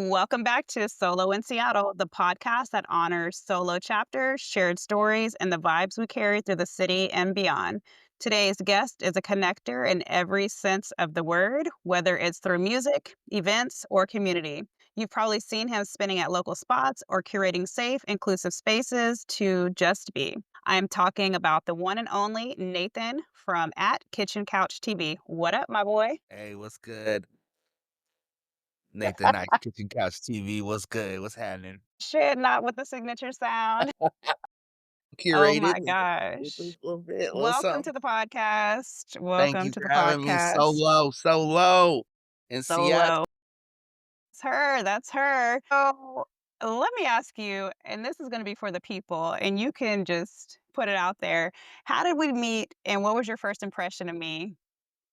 Welcome back to Solo in Seattle, the podcast that honors solo chapters, shared stories, and the vibes we carry through the city and beyond. Today's guest is a connector in every sense of the word, whether it's through music, events, or community. You've probably seen him spinning at local spots or curating safe, inclusive spaces to just be. I'm talking about the one and only Nathan from at KitchenCouchTV. What up, my boy? Hey, what's good? Nathan Nice, Kitchen Couch TV. What's good? What's happening? Shit, not with the signature sound. Oh Curated my a gosh. little bit, a little Welcome to something. the podcast. Thank Welcome you to for the having me. podcast. Solo in Seattle. Solo. That's her. That's her. So let me ask you, and this is going to be for the people, and you can just put it out there. How did we meet, and what was your first impression of me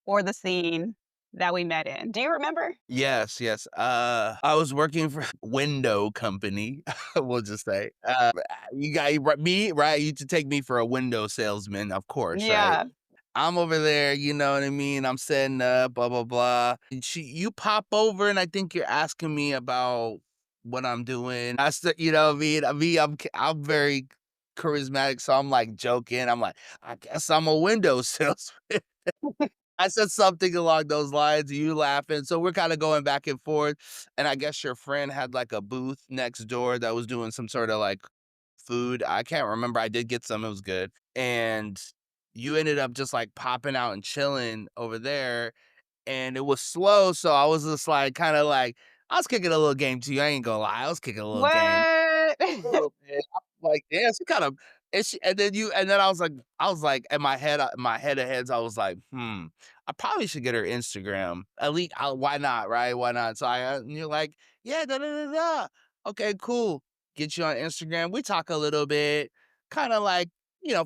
or the scene that we met in? Do you remember? Yes. I was working for a window company. We'll just say, you got me right. You to take me for a window salesman, of course, right? Yeah. I'm over there, you know what I mean? I'm setting up, blah, blah, blah. And you pop over, and I think you're asking me about what I'm doing. You know what I mean? I'm very charismatic, so I'm like joking. I'm like, I guess I'm a window salesman. I said something along those lines, you laughing. So we're kind of going back and forth. And I guess your friend had like a booth next door that was doing some sort of like food. I can't remember. I did get some. It was good. And you ended up just like popping out and chilling over there. And it was slow. So I was just like, kind of like, I was kicking a little game to you. I ain't gonna lie. I was kicking a little game. What? Oh, man. I'm like, yeah, she kind of it's and then I was like, in my head of heads, I was like, I probably should get her Instagram. At least why not, right? Why not? So and you're like, yeah, da da da da. Okay, cool. Get you on Instagram. We talk a little bit, kind of like,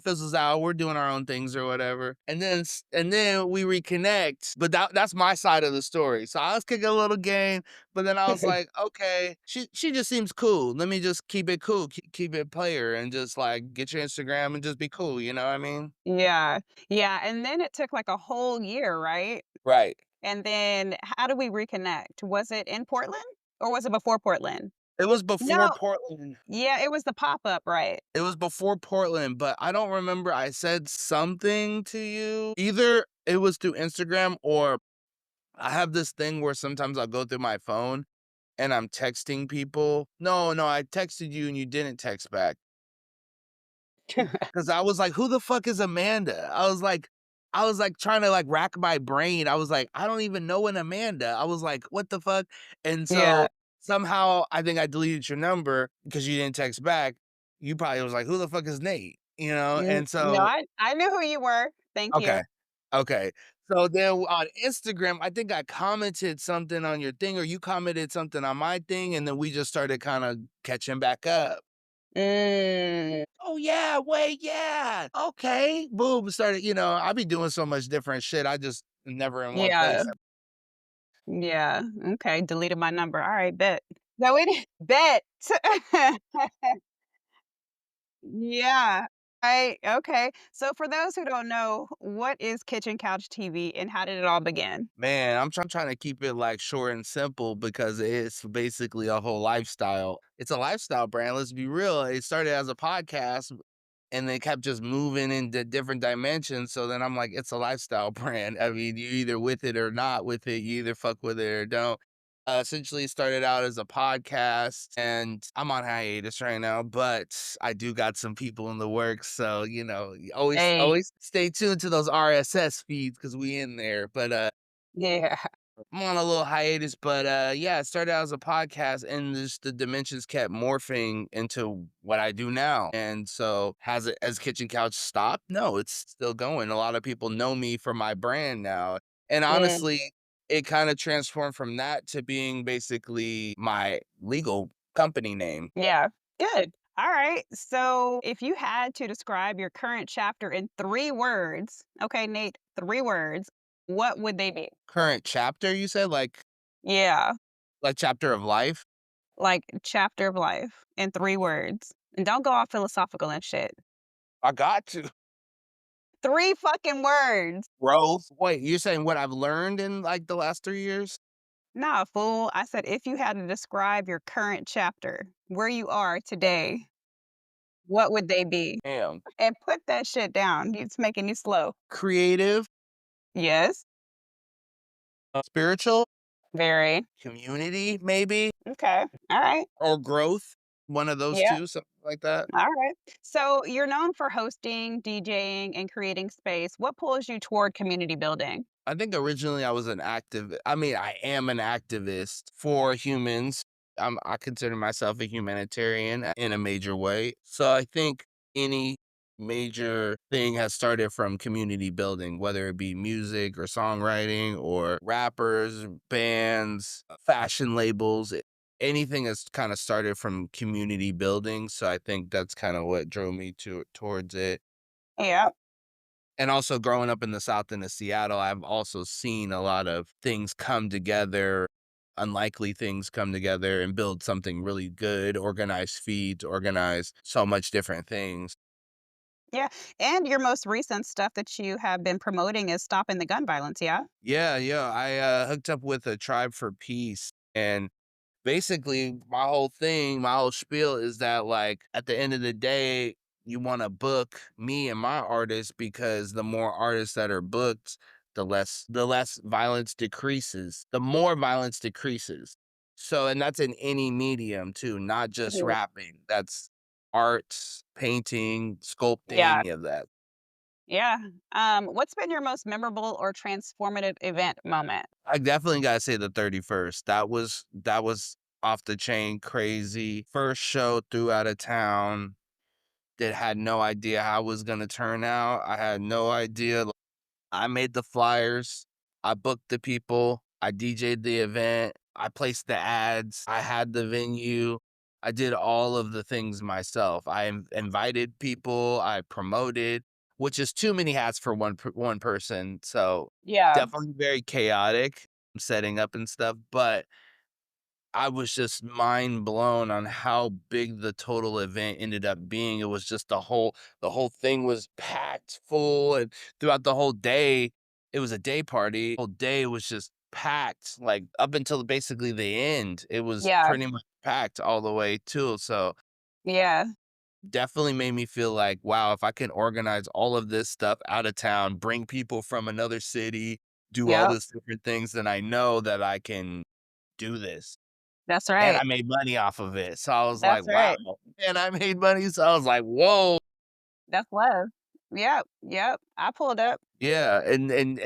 fizzles out. We're doing our own things or whatever. And then we reconnect. But that's my side of the story. So I was kicking a little game. But then I was like, okay, she just seems cool. Let me just keep it cool, keep it player, and just like get your Instagram and just be cool. You know what I mean? Yeah. Yeah. And then it took like a whole year, right? Right. And then how do we reconnect? Was it in Portland or was it before Portland? It was before No. Portland. Yeah, it was the pop-up, right? It was before Portland, but I don't remember. I said something to you. Either it was through Instagram or I have this thing where sometimes I'll go through my phone and I'm texting people. No, I texted you and you didn't text back. 'Cause I was like, "Who the fuck is Amanda?" I was like trying to like rack my brain. I was like, "I don't even know an Amanda." I was like, "What the fuck?" And Yeah. so somehow I think I deleted your number because you didn't text back. You probably was like, "Who the fuck is Nate?" You know? And No, so I knew who you were. Thank you. okay. Okay. So then on Instagram, I think I commented something on your thing or you commented something on my thing, and then we just started kinda catching back up. Mm, Oh, yeah, wait, yeah, okay, boom, started I be doing so much different shit, I just never in one yeah. place. Yeah. Okay, deleted my number. All right, bet. No, it bet. Yeah. Right. Okay. So for those who don't know, what is Kitchen Couch TV and how did it all begin? Man, I'm trying to keep it, like, short and simple because it's basically a whole lifestyle. It's a lifestyle brand, let's be real, it started as a podcast, and they kept just moving into different dimensions, so then I'm like, "It's a lifestyle brand." I mean, you either with it or not with it, you either fuck with it or don't. Essentially started out as a podcast, and I'm on hiatus right now, but I do got some people in the works, so, you always Hey. always stay tuned to those RSS feeds because we in there, but, Yeah. I'm on a little hiatus, but yeah, it started out as a podcast and just the dimensions kept morphing into what I do now. And so has Kitchen Couch stopped? No, it's still going. A lot of people know me for my brand now. And Mm, honestly, it kind of transformed from that to being basically my legal company name. yeah. Good. All right. So if you had to describe your current chapter in 3 words, okay, Nate, 3 words, what would they be? Current chapter, you said, Yeah. like chapter of life? Like chapter of life in 3 words. And don't go all philosophical and shit. I got to. 3 fucking words. Growth. Wait, you're saying what I've learned in like the last 3 years? Nah, fool. I said, if you had to describe your current chapter, where you are today, what would they be? Damn. And put that shit down. It's making you slow. Creative, Yes. spiritual, Very. community, maybe, Okay. All right. or growth. One of those Yeah. 2, something like that. All right. So you're known for hosting, DJing, and creating space. What pulls you toward community building? I think originally I was an active I mean, I am an activist for humans. I consider myself a humanitarian in a major way. So I think any major thing has started from community building, whether it be music or songwriting or rappers, bands, fashion labels. Anything has kind of started from community building. So I think that's kind of what drove me towards it. Yeah. And also growing up in the South and in Seattle, I've also seen a lot of things come together, unlikely things come together and build something really good, organize feeds, organize so much different things. Yeah. And your most recent stuff that you have been promoting is stopping the gun violence. Yeah. Yeah, yeah. I hooked up with a Tribe for Peace, and basically my whole thing, my whole spiel is that like at the end of the day, you want to book me and my artists because the more artists that are booked, the less violence decreases. The more violence decreases. So and that's in any medium too, not just Mhm. rapping. That's arts, painting, Yeah. sculpting, any of that. Yeah. What's been your most memorable or transformative event moment? I definitely gotta say the 31st. That was off the chain crazy. First show through out of town that had no idea how it was gonna turn out. I had no idea. I made the flyers, I booked the people, I DJ'd the event, I placed the ads, I had the venue, I did all of the things myself. I invited people, I promoted, which is too many hats for one person. So Yeah. definitely very chaotic setting up and stuff, but I was just mind blown on how big the total event ended up being. It was just the whole thing was packed full, and throughout the whole day, it was a day party. Whole day was just packed, like up until basically the end. It was Yeah. pretty much packed all the way too. So Yeah. definitely made me feel like, wow, if I can organize all of this stuff out of town, bring people from another city, do all Yep. these different things, then I know that I can do this. That's And I right. made money off of it, so I was like, That's "Wow." right. And I made money, so I was like, "Whoa." That's love. Yep. Yep. I pulled up. Yeah, and then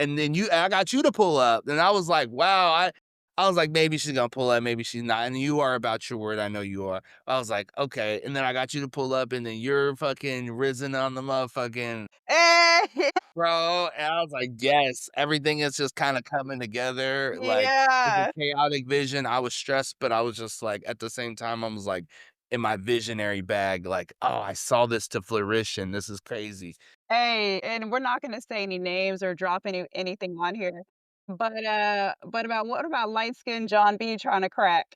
I got you to pull up, and I was like, "Wow." I was like, "Maybe she's gonna pull up, maybe she's not," and you are about your word, I know you are. I was like, "Okay," and then I got you to pull up, and then you're fucking risen on the motherfucking Hey. bro, and I was like, "Yes." Everything is just kinda coming together, like, it's a Yeah. chaotic vision. I was stressed, but I was just like at the same time, I was like in my visionary bag, like, "Oh, I saw this to fruition. This is crazy." Hey, and we're not gonna say any names or drop anything on here. But about what about light skinned John B trying to crack?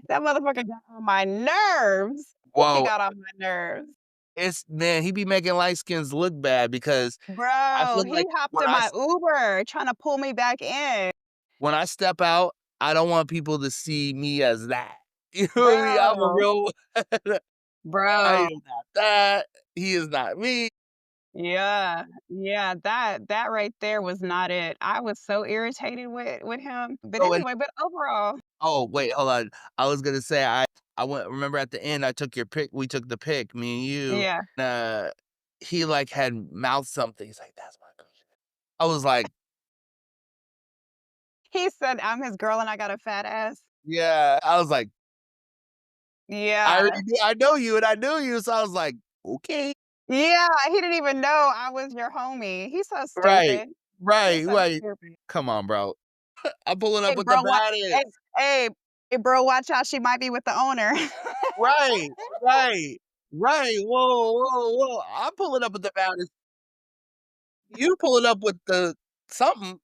That motherfucker got on my nerves. Ooh, he Whoa, got on my nerves. it's man, he be making light skins look bad because I Bro, feel he like hopped in my Uber trying to pull me back in. when I step out, I don't want people to see me as that. You know what I mean? I'm a Bro, real I bro. am not that. He is not me. Yeah, yeah, that right there was not it. I was so irritated with him. But So anyway, but overall, oh, wait, hold on. I was gonna say I went remember at the end I took your pic we took the pic, me and you, yeah. he, like, had mouthed something. He's like, "That's my girl." I was like, He said I'm his girl and I got a fat ass. "Yeah." I was like, "I Yeah. already knew I know you and I knew you." So I was like, "Okay." Yeah, he didn't even know I was your homie. He's so Right. stupid. He's Right, so right. stupid. Come on, bro. I'm pulling Hey, up with the bro, hey, baddest. hey, hey, bro, watch out. She might be with the owner. Right, right, right. Whoa, whoa, whoa. I'm pulling up with the baddest. You pulling up with the something.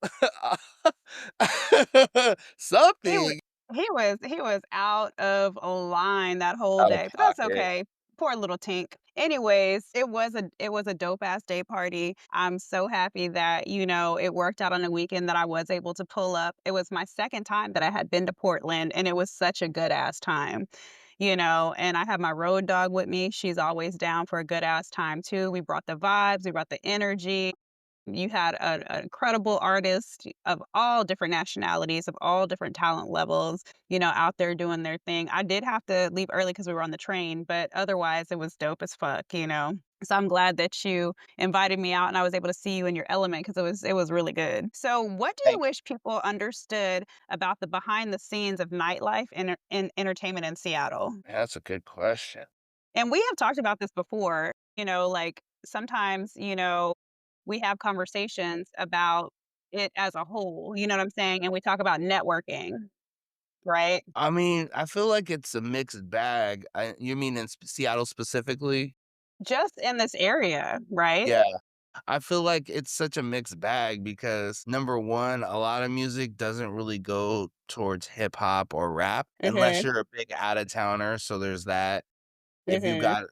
He was Something he was out of line that whole out of day, but that's pocket. okay. Poor little Tink. Anyways, it was a dope ass day party. I'm so happy that, it worked out on a weekend that I was able to pull up. It was my second time that I had been to Portland, and it was such a good ass time, and I have my road dog with me. She's always down for a good ass time too. We brought the vibes, we brought the energy. You had an incredible artist of all different nationalities, of all different talent levels, out there doing their thing. I did have to leave early because we were on the train, but otherwise it was dope as fuck. So I'm glad that you invited me out and I was able to see you in your element because it was really good. So what do you Thank wish people understood about the behind the scenes of nightlife and entertainment in Seattle? That's a good question. And we have talked about this before, like sometimes, we have conversations about it as a whole, you know what I'm saying? And we talk about networking, right? I mean, I feel like it's a mixed bag. You mean in Seattle specifically? Just in this area, right? Yeah. I feel like it's such a mixed bag because number one, a lot of music doesn't really go towards hip hop or rap unless Mhm. you're a big out of towner. So there's that. If you Mhm. got,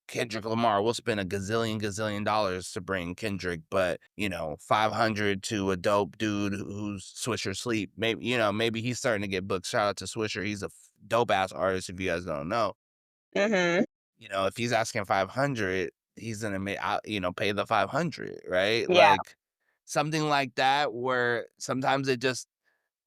Kendrick Lamar, we'll spend a gazillion dollars to bring Kendrick, but 500 to a dope dude who's Swisher Sleep. Maybe he's starting to get booked. Shout out to Swisher. He's a dope ass artist if you guys don't know. Mhm. If he's asking 500, he's gonna pay the 500, right? Yeah. Like something like that where sometimes it just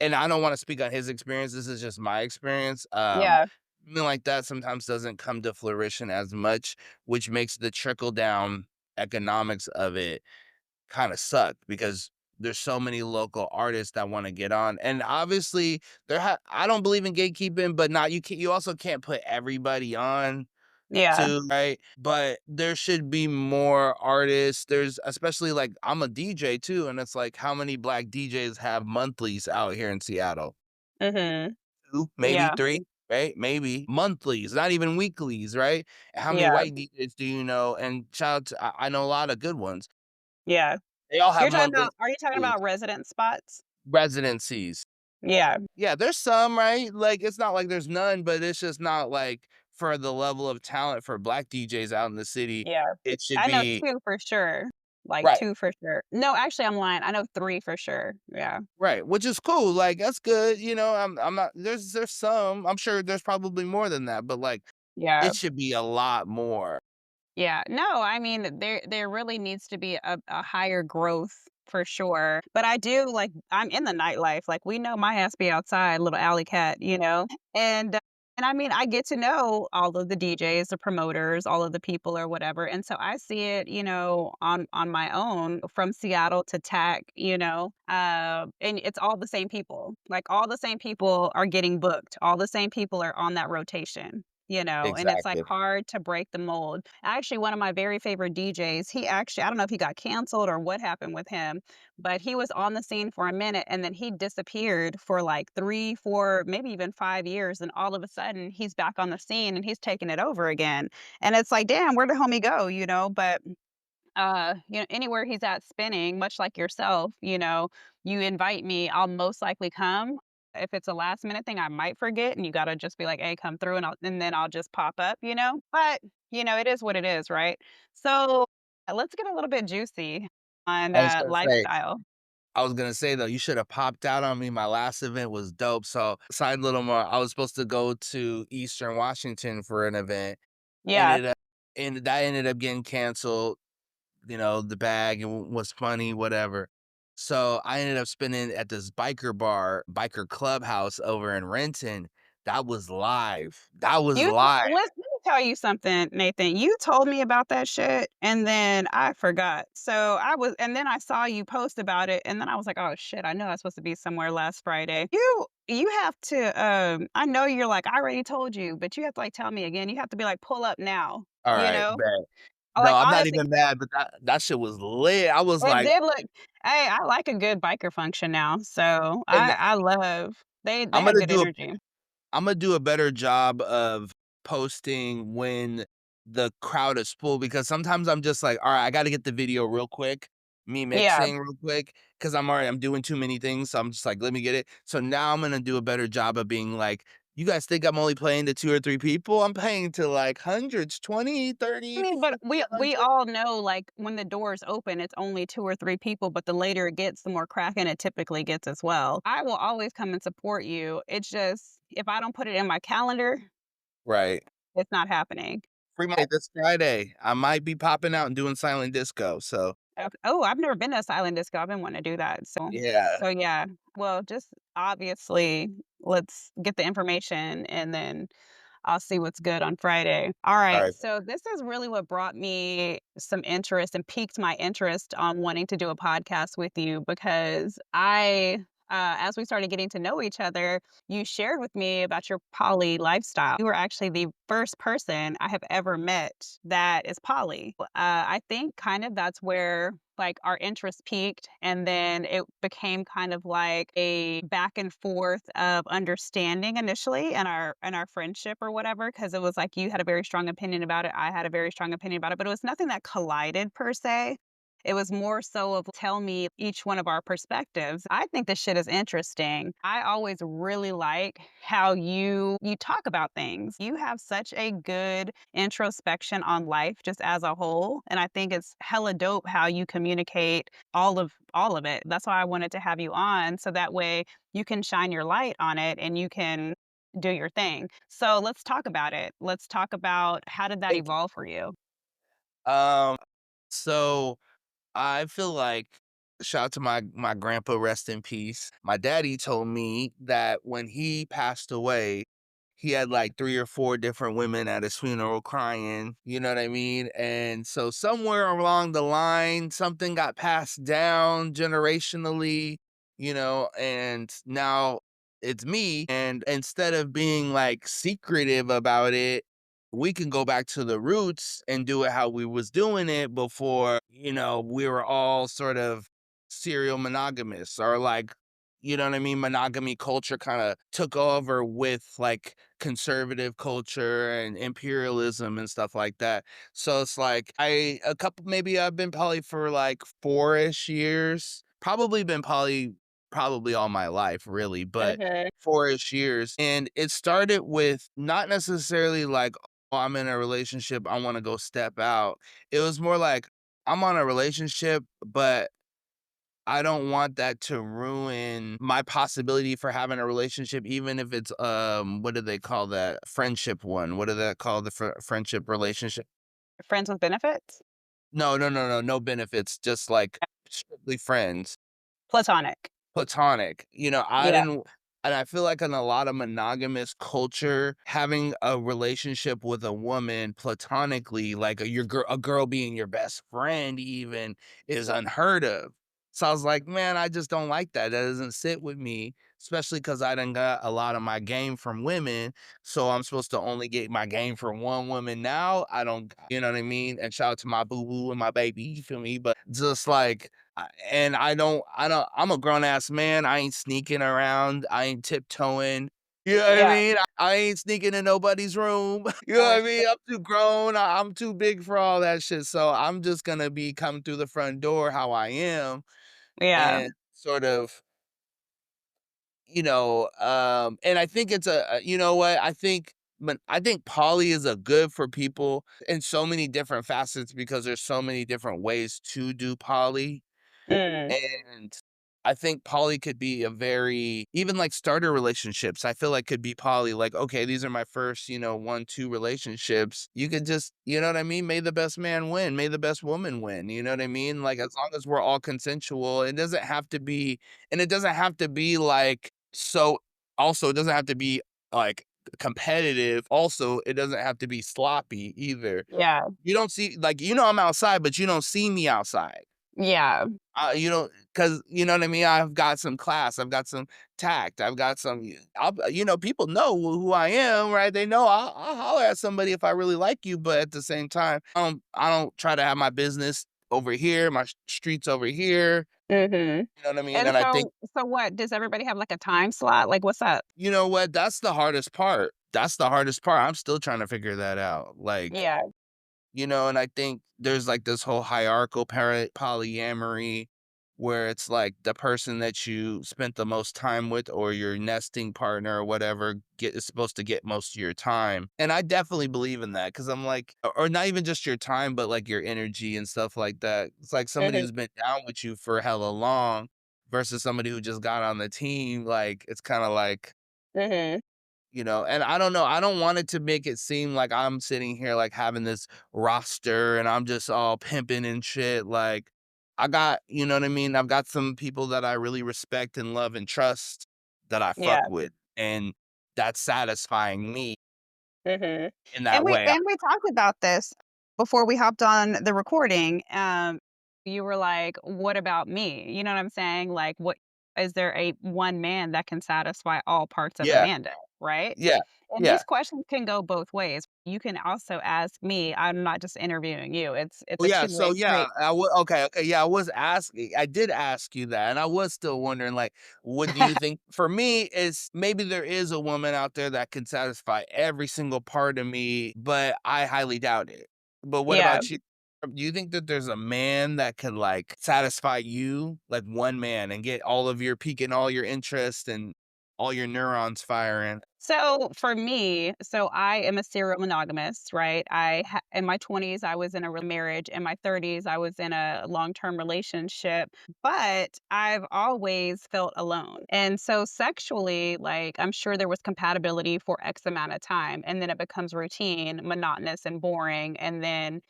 and I don't wanna speak on his experience, this is just my experience, Yeah. something like that sometimes doesn't come to fruition as much, which makes the trickle down economics of it kinda suck because there's so many local artists that wanna get on, and obviously, I don't believe in gatekeeping, but not you also can't put everybody on Yeah. too, right? But there should be more artists. There's especially like I'm a DJ too, and it's like how many black DJs have monthlies out here in Seattle? Mhm. 2, maybe Yeah. 3, right? Maybe monthlies, not even weeklies, right? How many Yeah. white DJs do you know? And shout out to I know a lot of good ones. Yeah. They all have You're talking monthlies about Are you talking too. about resident spots? Residencies. Yeah. Yeah, there's some, right? Like, it's not like there's none, but it's just not like for the level of talent for black DJs out in the city, Yeah. it should I know be 2 for sure. Like, right. 2 for sure. No, actually, I'm lying. I know 3 for sure. Yeah. Right, which is cool, like, that's good, I'm not there's some, I'm sure there's probably more than that, but, like, Yeah. it should be a lot more. Yeah. No, I mean, there really needs to be a higher growth for sure. But I do like I'm in the nightlife. Like we know my ass be outside, little alley cat. And and I mean, I get to know all of the DJs, the promoters, all of the people or whatever. And so I see it, on my own from Seattle to TAC. And it's all the same people. Like all the same people are getting booked. All the same people are on that rotation. And it's like Exactly. hard to break the mold. Actually, one of my very favorite DJs, I don't know if he got canceled or what happened with him, but he was on the scene for a minute and then he disappeared for like 3, 4, maybe even 5 years. And all of a sudden he's back on the scene and he's taking it over again. And it's like, damn, where did homie go? But anywhere he's at spinning, much like yourself, you invite me, I'll most likely come. If it's a last minute thing, I might forget, and you gotta just be like, "Hey, come through," and then I'll just pop up. But it is what it is, right? So let's get a little bit juicy on I was gonna say lifestyle. though, you should have popped out on me, my last event was dope, so side little more, I was supposed to go to Eastern Washington for an event, Yeah. ended up and that ended up getting canceled. The bag and was funny, whatever. So I ended up spending at this biker clubhouse over in Renton. That was live. That was live. Let me tell you something, Nathan. You told me about that shit, and then I forgot. And then I saw you post about it, and then I was like, "Oh shit, I know I was supposed to be somewhere last Friday." You have to. I know you're like, I already told you, but you have to like tell me again. You have to be like, pull up now. All You right, know, bet. No, like I'm not honestly, even mad, but that shit was lit. I was it like, did look. Hey, I like a good biker function now, so and I love. They I'm have gonna good do a energy. I'm gonna do a better job of posting when the crowd is full because sometimes I'm just like, all right, I got to get the video real quick, me Yeah. mixing real quick because I'm doing too many things. So I'm just like, let me get it. So now I'm gonna do a better job of being like, You guys think I'm only playing to 2 or 3 people? I'm paying to, like, hundreds, 20, I 30, mean, but 50, we 100. all know, like, when the doors open, it's only 2 or 3 people, but the later it gets, the more cracking it typically gets as well. I will always come and support you. It's just, if I don't put it in my calendar, Right. it's not happening. Free Monday this Friday. I might be popping out and doing silent disco, so Oh, I've never been to a silent disco. I've been wanting to do that. yeah. So yeah. Well, just obviously, let's get the information and then I'll see what's good on Friday. All right. Alright. So this is really what brought me some interest and piqued my interest on wanting to do a podcast with you because as we started getting to know each other, you shared with me about your poly lifestyle. You were actually the first person I have ever met that is poly. I think kind of that's where like our interest peaked and then it became kind of like a back and forth of understanding initially in our friendship or whatever because it was like you had a very strong opinion about it, I had a very strong opinion about it, but it was nothing that collided per se. It was more so of tell me each one of our perspectives. I think this shit is interesting. I always really like how you talk about things. You have such a good introspection on life just as a whole, and I think it's hella dope how you communicate all of it. That's why I wanted to have you on so that way you can shine your light on it and you can do your thing. So let's talk about it. Let's talk about how did that Thank you. evolve for you? Um, so I feel like shout out to my grandpa, rest in peace. My daddy told me that when he passed away, he had like 3 or 4 different women at his funeral crying, you know what I mean? And so somewhere along the line, something got passed down generationally, and now it's me. And instead of being like secretive about it, we can go back to the roots and do it how we was doing it before, we were all sort of serial monogamous or like, you know what I mean? Monogamy culture kind of took over with like conservative culture and imperialism and stuff like that. So it's like maybe I've been poly for like 4-ish years. Probably been poly probably all my life, really, but Mhm. 4-ish years. And it started with not necessarily like, oh, I'm in a relationship, I want to go step out. It was more like I'm on a relationship, but I don't want that to ruin my possibility for having a relationship, even if it's, what do they call that? Friendship one. What do they call the friendship relationship? Friends with benefits? No, no, no, no, no benefits, just like strictly friends. Platonic. Platonic, I Yeah. didn't and I feel like in a lot of monogamous culture, having a relationship with a woman platonically, like a girl being your best friend even, is unheard of. So I was like, "Man, I just don't like that. That doesn't sit with me, especially because I done got a lot of my game from women, so I'm supposed to only get my game from one woman now. I don't, you know what I mean? And shout out to my boo-boo and my baby, you feel me? But just like and I'm a grown ass man. I ain't sneaking around. I ain't tiptoeing. You know what I Yeah. mean? I ain't sneaking in nobody's room. You know For what I sure. mean? I'm too grown. I'm too big for all that shit. So I'm just gonna be coming through the front door how I am Yeah. and sort of, and I think it's you know what? I think poly is a good for people in so many different facets because there's so many different ways to do poly. Mm. And I think poly could be a very even like starter relationships, I feel like could be poly, like, okay, these are my first, 1, 2 relationships. You could just, you know what I mean? May the best man win, may the best woman win, you know what I mean? Like as long as we're all consensual, it doesn't have to be like so also it doesn't have to be like competitive. Also, it doesn't have to be sloppy either. Yeah. You don't see like, I'm outside, but you don't see me outside. Yeah. You know, cause you know what I mean? I've got some class, I've got some tact, I've got some people know who I am, right? They know I'll holler at somebody if I really like you, but at the same time, I don't try to have my business over here, my streets over here, Mhm. you know what I mean? And And I think, so what, does everybody have, like, a time slot? Like, what's up? you know what? That's the hardest part. That's the hardest part. I'm still trying to figure that out. Like, Yeah. and I think there's like this whole hierarchical polyamory. where it's like the person that you spent the most time with or your nesting partner or whatever get is supposed to get most of your time. And I definitely believe in that because I'm like, or not even just your time, but like your energy and stuff like that. It's like somebody Mhm, who's been down with you for hella long versus somebody who just got on the team. Like it's kind of like, mhm. and I don't know, I don't want it to make it seem like I'm sitting here, like, having this roster and I'm just all pimping and shit, like, I got you know what I mean? I've got some people that I really respect and love and trust that I fuck Yeah. with, and that's satisfying me Mhm. in And that we way. and we talked about this before we hopped on the recording. You were like, "What about me?" You know what I'm saying? Like, what is there a one man that can satisfy all parts of Yeah, Amanda, right? yeah, And yeah. these questions can go both ways. You can also ask me. I'm not just interviewing you. It's Well, a yeah, so, two-way yeah, street. okay, yeah, I did ask you that, and I was still wondering, like, what do you think for me, is maybe there is a woman out there that can satisfy every single part of me, but I highly doubt it. But what Yeah. about you? Do you think that there's a man that could, like, satisfy you, like, one man, and get all of your piquing all your interest and all your neurons firing? So for me, I am a serial monogamist, right? In my 20s I was in a marriage, in my 30s I was in a long-term relationship, but I've always felt alone. And so sexually, like I'm sure there was compatibility for X amount of time and then it becomes routine, monotonous and boring and then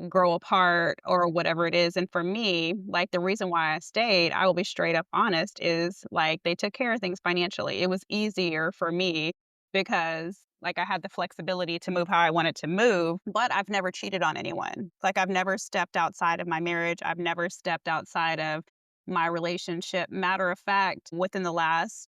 grow apart or whatever it is. And for me, like the reason why I stayed, I will be straight up honest, is like they took care of things financially. It was easier for me because like I had the flexibility to move how I wanted to move, but I've never cheated on anyone. Like I've never stepped outside of my marriage. I've never stepped outside of my relationship. Matter of fact, within the last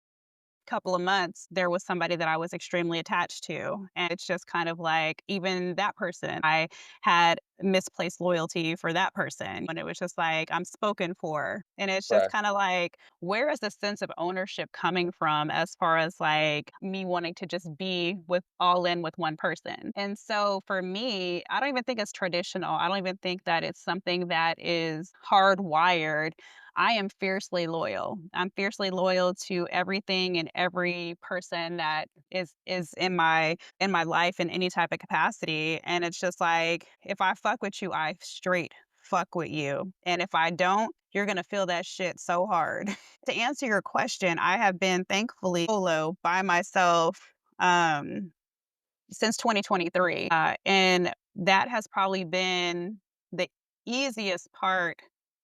couple of months, there was somebody that I was extremely attached to. And it's just kind of like, even that person, I had misplaced loyalty for that person. And it was just like, I'm spoken for. And it's just Right. kind of like, where is the sense of ownership coming from as far as like me wanting to just be with all in with one person? And so for me, I don't even think it's traditional. I don't even think that it's something that is hardwired. I am fiercely loyal. I'm fiercely loyal to everything and every person that is in my life in any type of capacity. And it's just like if I fuck with you, I straight fuck with you. And if I don't, you're gonna feel that shit so hard. To answer your question, I have been thankfully solo by myself since 2023. And that has probably been the easiest part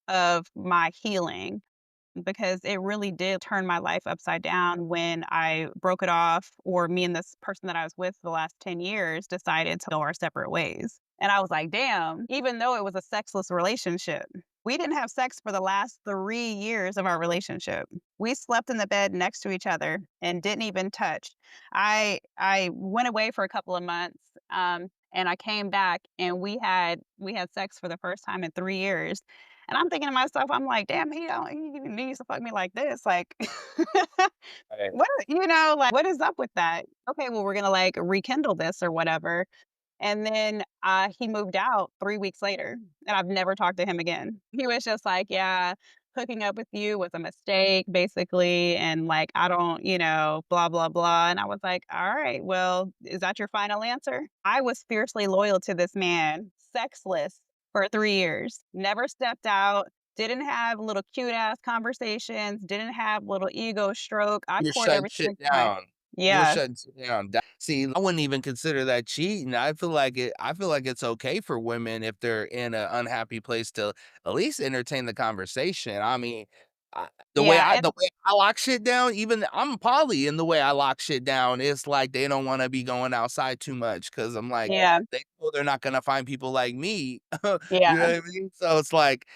of my healing because it really did turn my life upside down when I broke it off, or me and this person that I was with for the last 10 years decided to go our separate ways. And I was like, damn, even though it was a sexless relationship, we didn't have sex for the last 3 years of our relationship. We slept in the bed next to each other and didn't even touch. I went away for a couple of months, and I came back and we had sex for the first time in 3 years. And I'm thinking to myself, I'm like, "Damn, he needs to fuck me like this." Like, Right. like, what is up with that? Okay, well, we're gonna, like, rekindle this or whatever. And then, he moved out 3 weeks later, and I've never talked to him again. He was just like, "Yeah, hooking up with you was a mistake, basically, and, like, I don't, blah, blah, blah." And I was like, "Alright, well, is that your final answer?" I was fiercely loyal to this man, sexless, for 3 years, never stepped out, didn't have little cute ass conversations, didn't have little ego stroke. I You're poured shutting everything shit into my down. You were Yeah, shutting shit down. See, I wouldn't even consider that cheating. I feel like it's okay for women if they're in an unhappy place to at least entertain the conversation. I mean, yeah, and the way I lock shit down, even I'm poly, and the way I lock shit down, it's like they don't wanna be going outside too much because 'cause I'm like, yeah, they know they're not gonna find people like me. You yeah. know what I mean? So it's like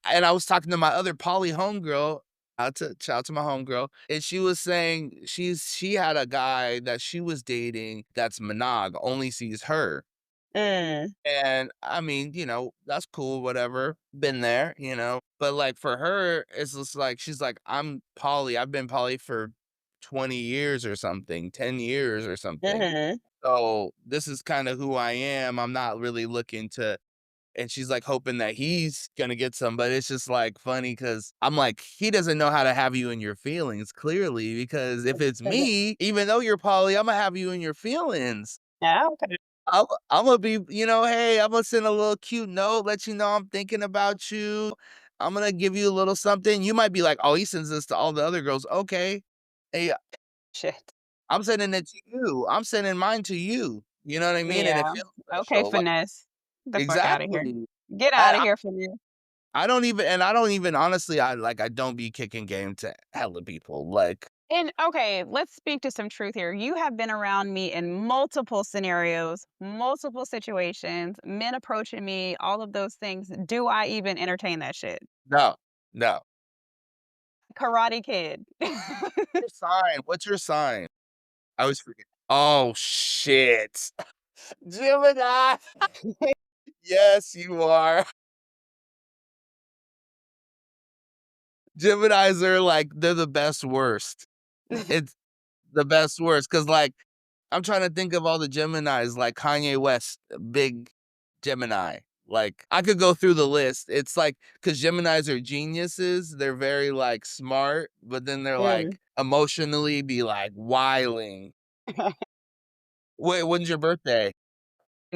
and I was talking to my other poly homegirl, shout out to my homegirl, and she was saying she had a guy that she was dating that's only sees her. Mm, And I mean, that's cool, whatever. Been there, But like for her, it's just like she's like, I'm poly. I've been poly for 20 years or something, 10 years or something. mhm. So this is kind of who I am. I'm not really looking to and she's like hoping that he's gonna get some, but it's just like funny because I'm like, he doesn't know how to have you in your feelings, clearly, because if it's me, even though you're poly, I'm gonna have you in your feelings. Yeah, okay. I'm gonna be, hey, I'm gonna send a little cute note, let you know I'm thinking about you. I'm gonna give you a little something. You might be like, oh, he sends this to all the other girls. Okay. Hey, Shit. I'm sending it to you. I'm sending mine to you. You know what I mean? And it Yeah. feels Okay, special. Like, finesse. The fuck out of here. exactly. Get out of I, here from you. I don't even honestly, I don't be kicking game to hella people. Like, And okay, let's speak to some truth here. You have been around me in multiple scenarios, multiple situations, men approaching me, all of those things. Do I even entertain that shit? no, no. Karate Kid. Your sign. What's your sign? I always forget. Oh shit. Gemini. Yes, you are. Geminis are like, they're the best worst. It's the best worst because, like, I'm trying to think of all the Geminis, like Kanye West, big Gemini. Like, I could go through the list. It's like, because Geminis are geniuses, they're very, like, smart, but then they're, Mm. like, emotionally be, like, wiling. Wait, when's your birthday?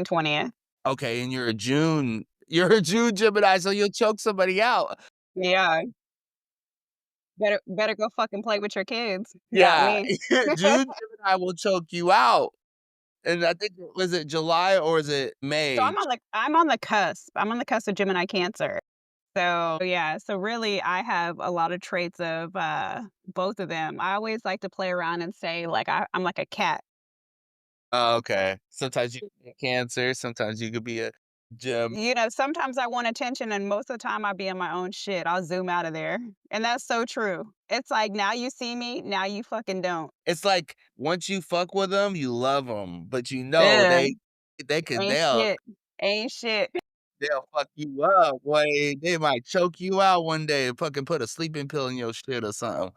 20th. Okay, and you're a June Gemini, so you'll choke somebody out. Yeah. Better go fucking play with your kids. Not Yeah, me. June Gemini will choke you out. And I think was it July or is it So May? I'm on the cusp. I'm on the cusp of Gemini Cancer. So, yeah, so really I have a lot of traits of, both of them. I always like to play around and say, like, I'm like a cat. Oh, okay. Sometimes you can be Cancer, sometimes you could be a Gem. You know, sometimes I want attention, and most of the time I be in my own shit. I'll zoom out of there, and that's so true. It's like, now you see me, now you fucking don't. It's like once you fuck with them, you love them, but Yeah, they could ain't shit. Ain't shit. they'll fuck you up, boy. They might choke you out one day and fucking put a sleeping pill in your shit or something.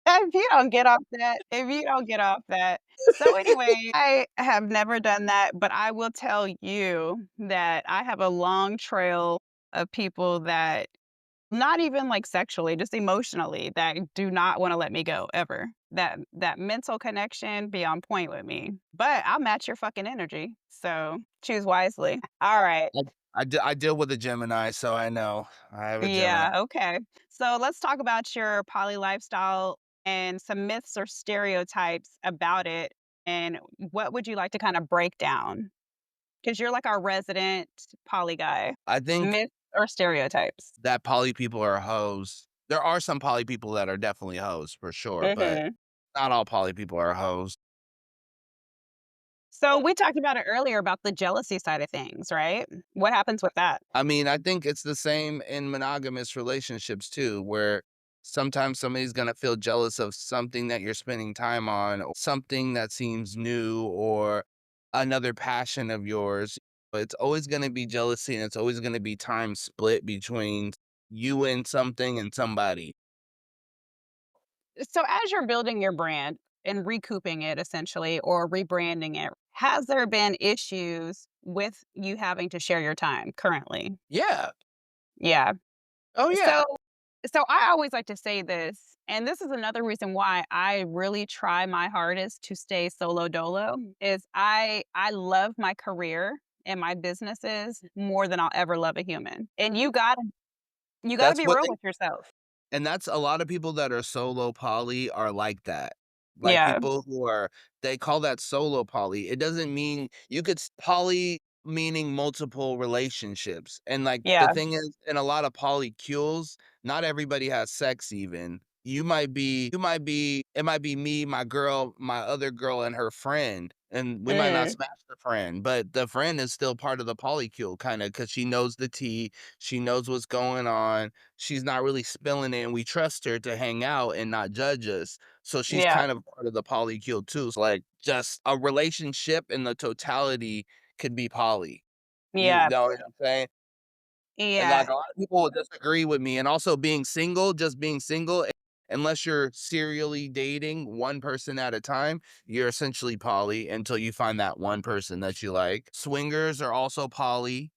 If you don't get off that. So anyway, I have never done that, but I will tell you that I have a long trail of people that not even like sexually, just emotionally, that do not wanna let me go ever. That mental connection be on point with me, but I'll match your fucking energy, so choose wisely. Alright. I I deal with a Gemini, so I know. I have a Gemini. Yeah, okay. So let's talk about your poly lifestyle and some myths or stereotypes about it, and what would you like to kinda break down? Because 'Cause you're like our resident poly guy. I think Myths or stereotypes? that poly people are hoes. There are some poly people that are definitely hoes for sure, but Mhm. not all poly people are hoes. So we talked about it earlier about the jealousy side of things, right? What happens with that? I mean, I think it's the same in monogamous relationships too, where sometimes somebody's gonna feel jealous of something that you're spending time on, or something that seems new, or another passion of yours. But it's always gonna be jealousy, and it's always gonna be time split between you and something and somebody. So as you're building your brand and recouping it essentially or rebranding it, has there been issues with you having to share your time currently? Yeah. Yeah. Oh yeah. So so I always like to say this, and this is another reason why I really try my hardest to stay solo dolo is I love my career and my businesses more than I'll ever love a human. And you gotta That's be what real with yourself. And that's a lot of people that are solo poly are like that. Like Yeah. people who are they call that solo poly. It doesn't mean you could poly meaning multiple relationships. And like the Yeah. thing is, in a lot of polycules, not everybody has sex even. It might be me, my girl, my other girl, and her friend. And we might not Mm. smash the friend, but the friend is still part of the polycule, kind of because she knows the tea, she knows what's going on, she's not really spilling it, and we trust her to hang out and not judge us. So she's Yeah. kind of part of the polycule too. It's like just a relationship in the totality could be poly. You Yeah. know what I'm saying? And Yeah. like a lot of people will disagree with me. And also being single, just being single, unless you're serially dating one person at a time, you're essentially poly until you find that one person that you like. Swingers are also poly.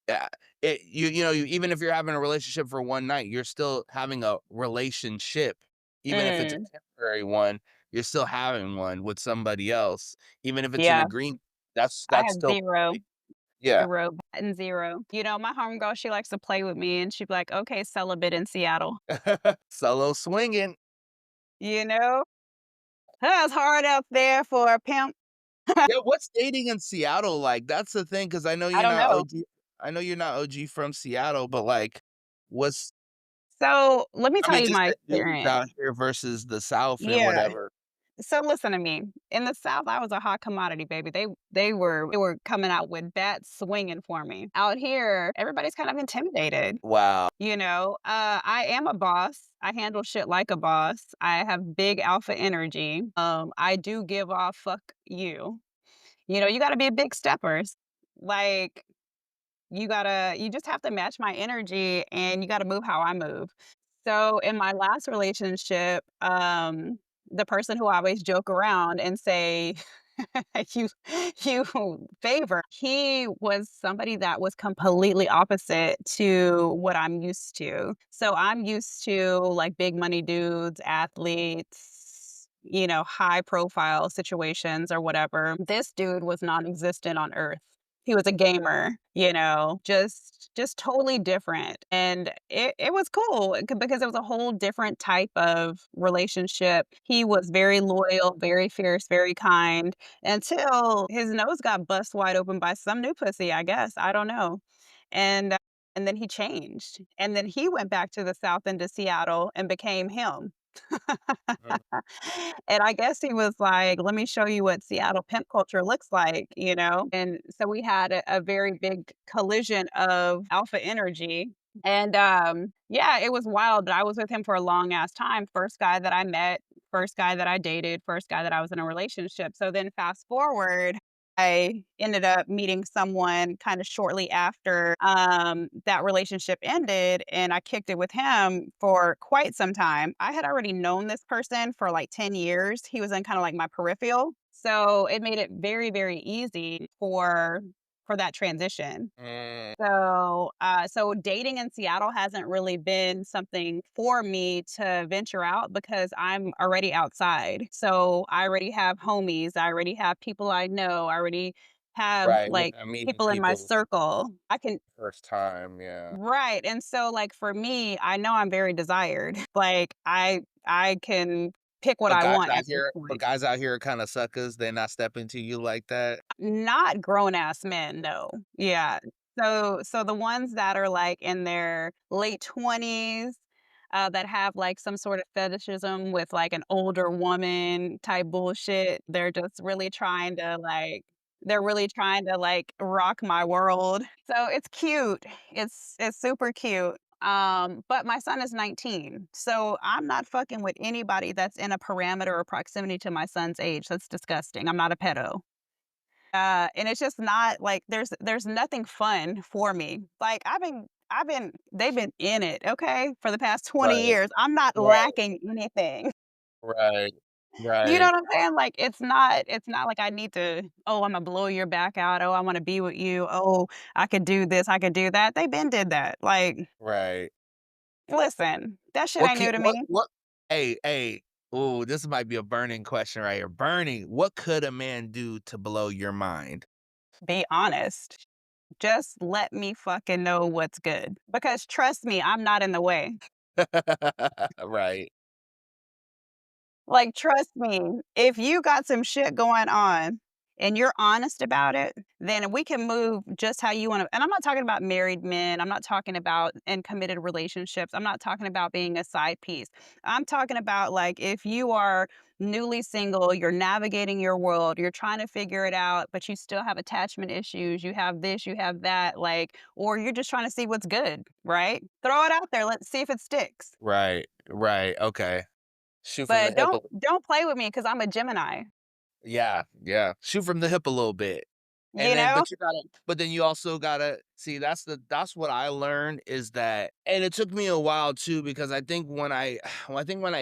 Yeah, even if you're having a relationship for one night, you're still having a relationship, even if it's a Mm, temporary one, you're still having one with somebody else, even if it's an yeah, agreement. That's I that's have still 0, yeah. 0, and 0. My homegirl, she likes to play with me, and she'd be like, "Okay, celibate in Seattle." Solo swinging. You know? "Huh, it's hard out there for a pimp." Yeah, what's dating in Seattle like? That's the thing, because I don't know. I know you're not OG from Seattle, but, like, what's So, let me I tell mean, you just my the dudes experience. out here versus the South and Yeah. whatever. So listen to me. In the South, I was a hot commodity, baby. They were coming out with that swinging for me. Out here, everybody's kind of intimidated. Wow. I am a boss. I handle shit like a boss. I have big alpha energy. I do give off fuck you. You got to be big steppers. Like you just have to match my energy and you got to move how I move. So in my last relationship, the person who I always joke around and say, you you favor, he was somebody that was completely opposite to what I'm used to. So I'm used to like big money dudes, athletes, high profile situations or whatever. This dude was non-existent on earth. He was a gamer, just totally different. And it was cool because it was a whole different type of relationship. He was very loyal, very fierce, very kind until his nose got bust wide open by some new pussy, I guess. I don't know. And and then he changed. And then he went back to the South into Seattle and became him. Mm, And I guess he was like, "Let me show you what Seattle pimp culture looks like?" And so we had a very big collision of alpha energy. And yeah, it was wild, but I was with him for a long ass time. First guy that I met, first guy that I dated, first guy that I was in a relationship. So then fast forward, I ended up meeting someone kind of shortly after that relationship ended, and I kicked it with him for quite some time. I had already known this person for like 10 years. He was in kind of like my peripheral. So it made it very, very easy for that transition. mm, So dating in Seattle hasn't really been something for me to venture out because I'm already outside. So I already have homies, I already have people I know, I already have right, you're like not meeting people in my people circle. I can first time, yeah. Right. And so like for me, I know I'm very desired. Like I can pick what But I guys want out at this here but point. guys out here are kinda suckers, they're not stepping to you like that? Not grown ass men, no. Yeah. So the ones that are, like, in their late 20s, that have, like, some sort of fetishism with, like, an older woman type bullshit, they're really trying to, like, rock my world. So it's cute. It's super cute. But my son is 19, so I'm not fucking with anybody that's in a parameter or proximity to my son's age. That's disgusting. I'm not a pedo. And it's just not like there's nothing fun for me. Like they've been in it, okay, for the past 20 Right, years. I'm not right, lacking anything. right, You know right, what I'm saying? Like it's not like I need to, oh, I'm gonna blow your back out. Oh, I want to be with you. Oh, I could do this, I could do that. They been did that. Like, right. listen, that shit ain't new to me. What hey, ooh, this might be a burning question right here. Burning, what could a man do to blow your mind? Be honest. Just let me fucking know what's good. Because trust me, I'm not in the way. Right, Like, trust me, if you got some shit going on and you're honest about it, then we can move just how you wanna, and I'm not talking about married men, I'm not talking about in committed relationships, I'm not talking about being a side piece. I'm talking about, like, if you are newly single, you're navigating your world, you're trying to figure it out, but you still have attachment issues, you have this, you have that, like, or you're just trying to see what's good, right? Throw it out there, let's see if it sticks. right, okay. Shoot from the But hip a don't play with me because 'cause I'm a Gemini. yeah, yeah. Shoot from the hip a little bit. And You then know? but then you also gotta see that's what I learned is that and it took me a while too because I think when I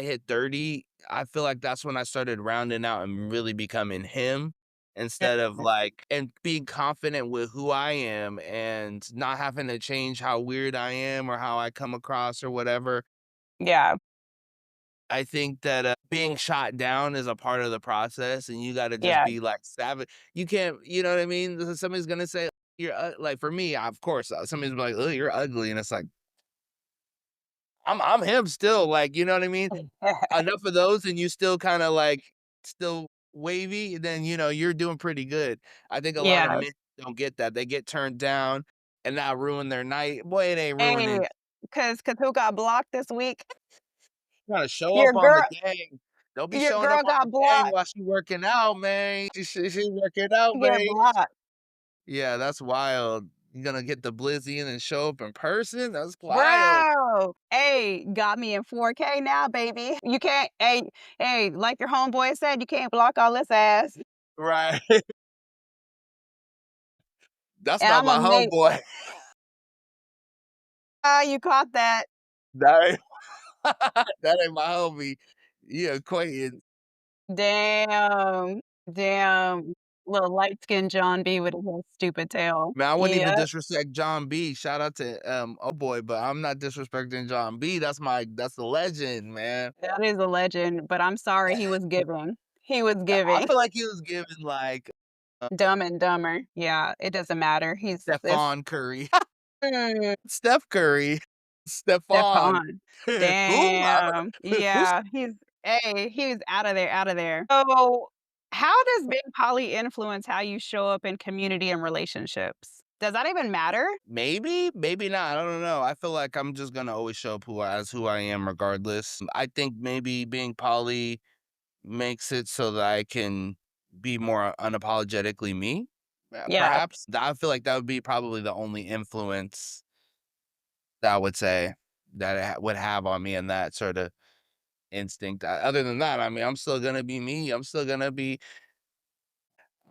hit 30, I feel like that's when I started rounding out and really becoming him. instead of like and being confident with who I am and not having to change how weird I am or how I come across or whatever. Yeah, I think that, being shot down is a part of the process, and you gotta just yeah, be, like, savage. You can't you know what I mean? Somebody's gonna say, "You're" like, for me, of course, somebody's like, "Oh, you're ugly," and it's like, I'm him still, like, you know what I mean? Enough of those, and you still kinda, like, still wavy, then, you're doing pretty good. I think a lot of yeah. men don't get that. They get turned down, and that ruin their night. Boy, it ain't ruining Hey, cause who got blocked this week? Gotta show Your up on the girl gang. Don't be your showing up girl on the got gang blocked. while she working out, man. She working out, Get man. blocked. Yeah, that's wild. You gonna get the blizzy and then show up in person? That's wild. Bro, hey, got me in 4K now, baby. You can't hey, like your homeboy said, you can't block all this ass. Right. That's And not Imma my make homeboy. you caught that. That ain't that ain't my homie. You acquaintance. Damn. Damn. Little light-skinned John B with his little stupid tail. Man, I wouldn't even Yep, disrespect John B. Shout out to oh boy, but I'm not disrespecting John B. That's the legend, man. that is a legend, but I'm sorry he was giving. He was I giving. feel like he was given like Dumb and Dumber. Yeah, it doesn't matter. He's it's Stephon Curry. mm, Steph Curry. Stephon. Stephon. Who? Damn. Who's Yeah, he's out of there, out of there. So, how does being poly influence how you show up in community and relationships? Does that even matter? maybe, maybe not. I don't know. I feel like I'm just gonna always show up who I am regardless. I think maybe being poly makes it so that I can be more unapologetically me. Yeah. Perhaps. I feel like that would be probably the only influence that I would say that would have on me in that sort of instinct. Other than that, I mean, I'm still gonna be me.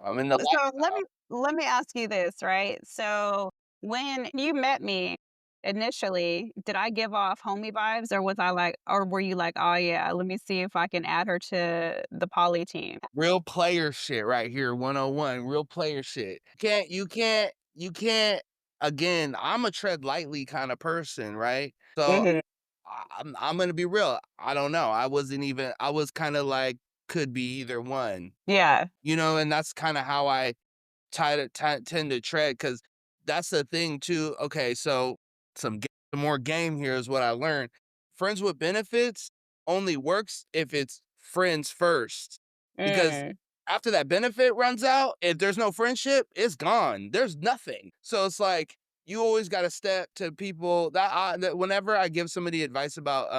I'm in the So, lifestyle. let me ask you this, right? So, when you met me initially, did I give off homie vibes or was I like or were you like, "Oh, yeah, let me see if I can add her to the poly team?" Real player shit right here, 101, real player shit. You can't again, I'm a tread lightly kinda person, right? So, Mhm. I'm gonna be real, I don't know, I was kinda like, could be either one, Yeah. and that's kinda how I tend to tread because that's the thing too. Okay, so some more game here is what I learned. Friends with benefits only works if it's friends first, because Mm. after that benefit runs out, if there's no friendship, it's gone. There's nothing. So it's like you always got to step to people that whenever I give somebody advice about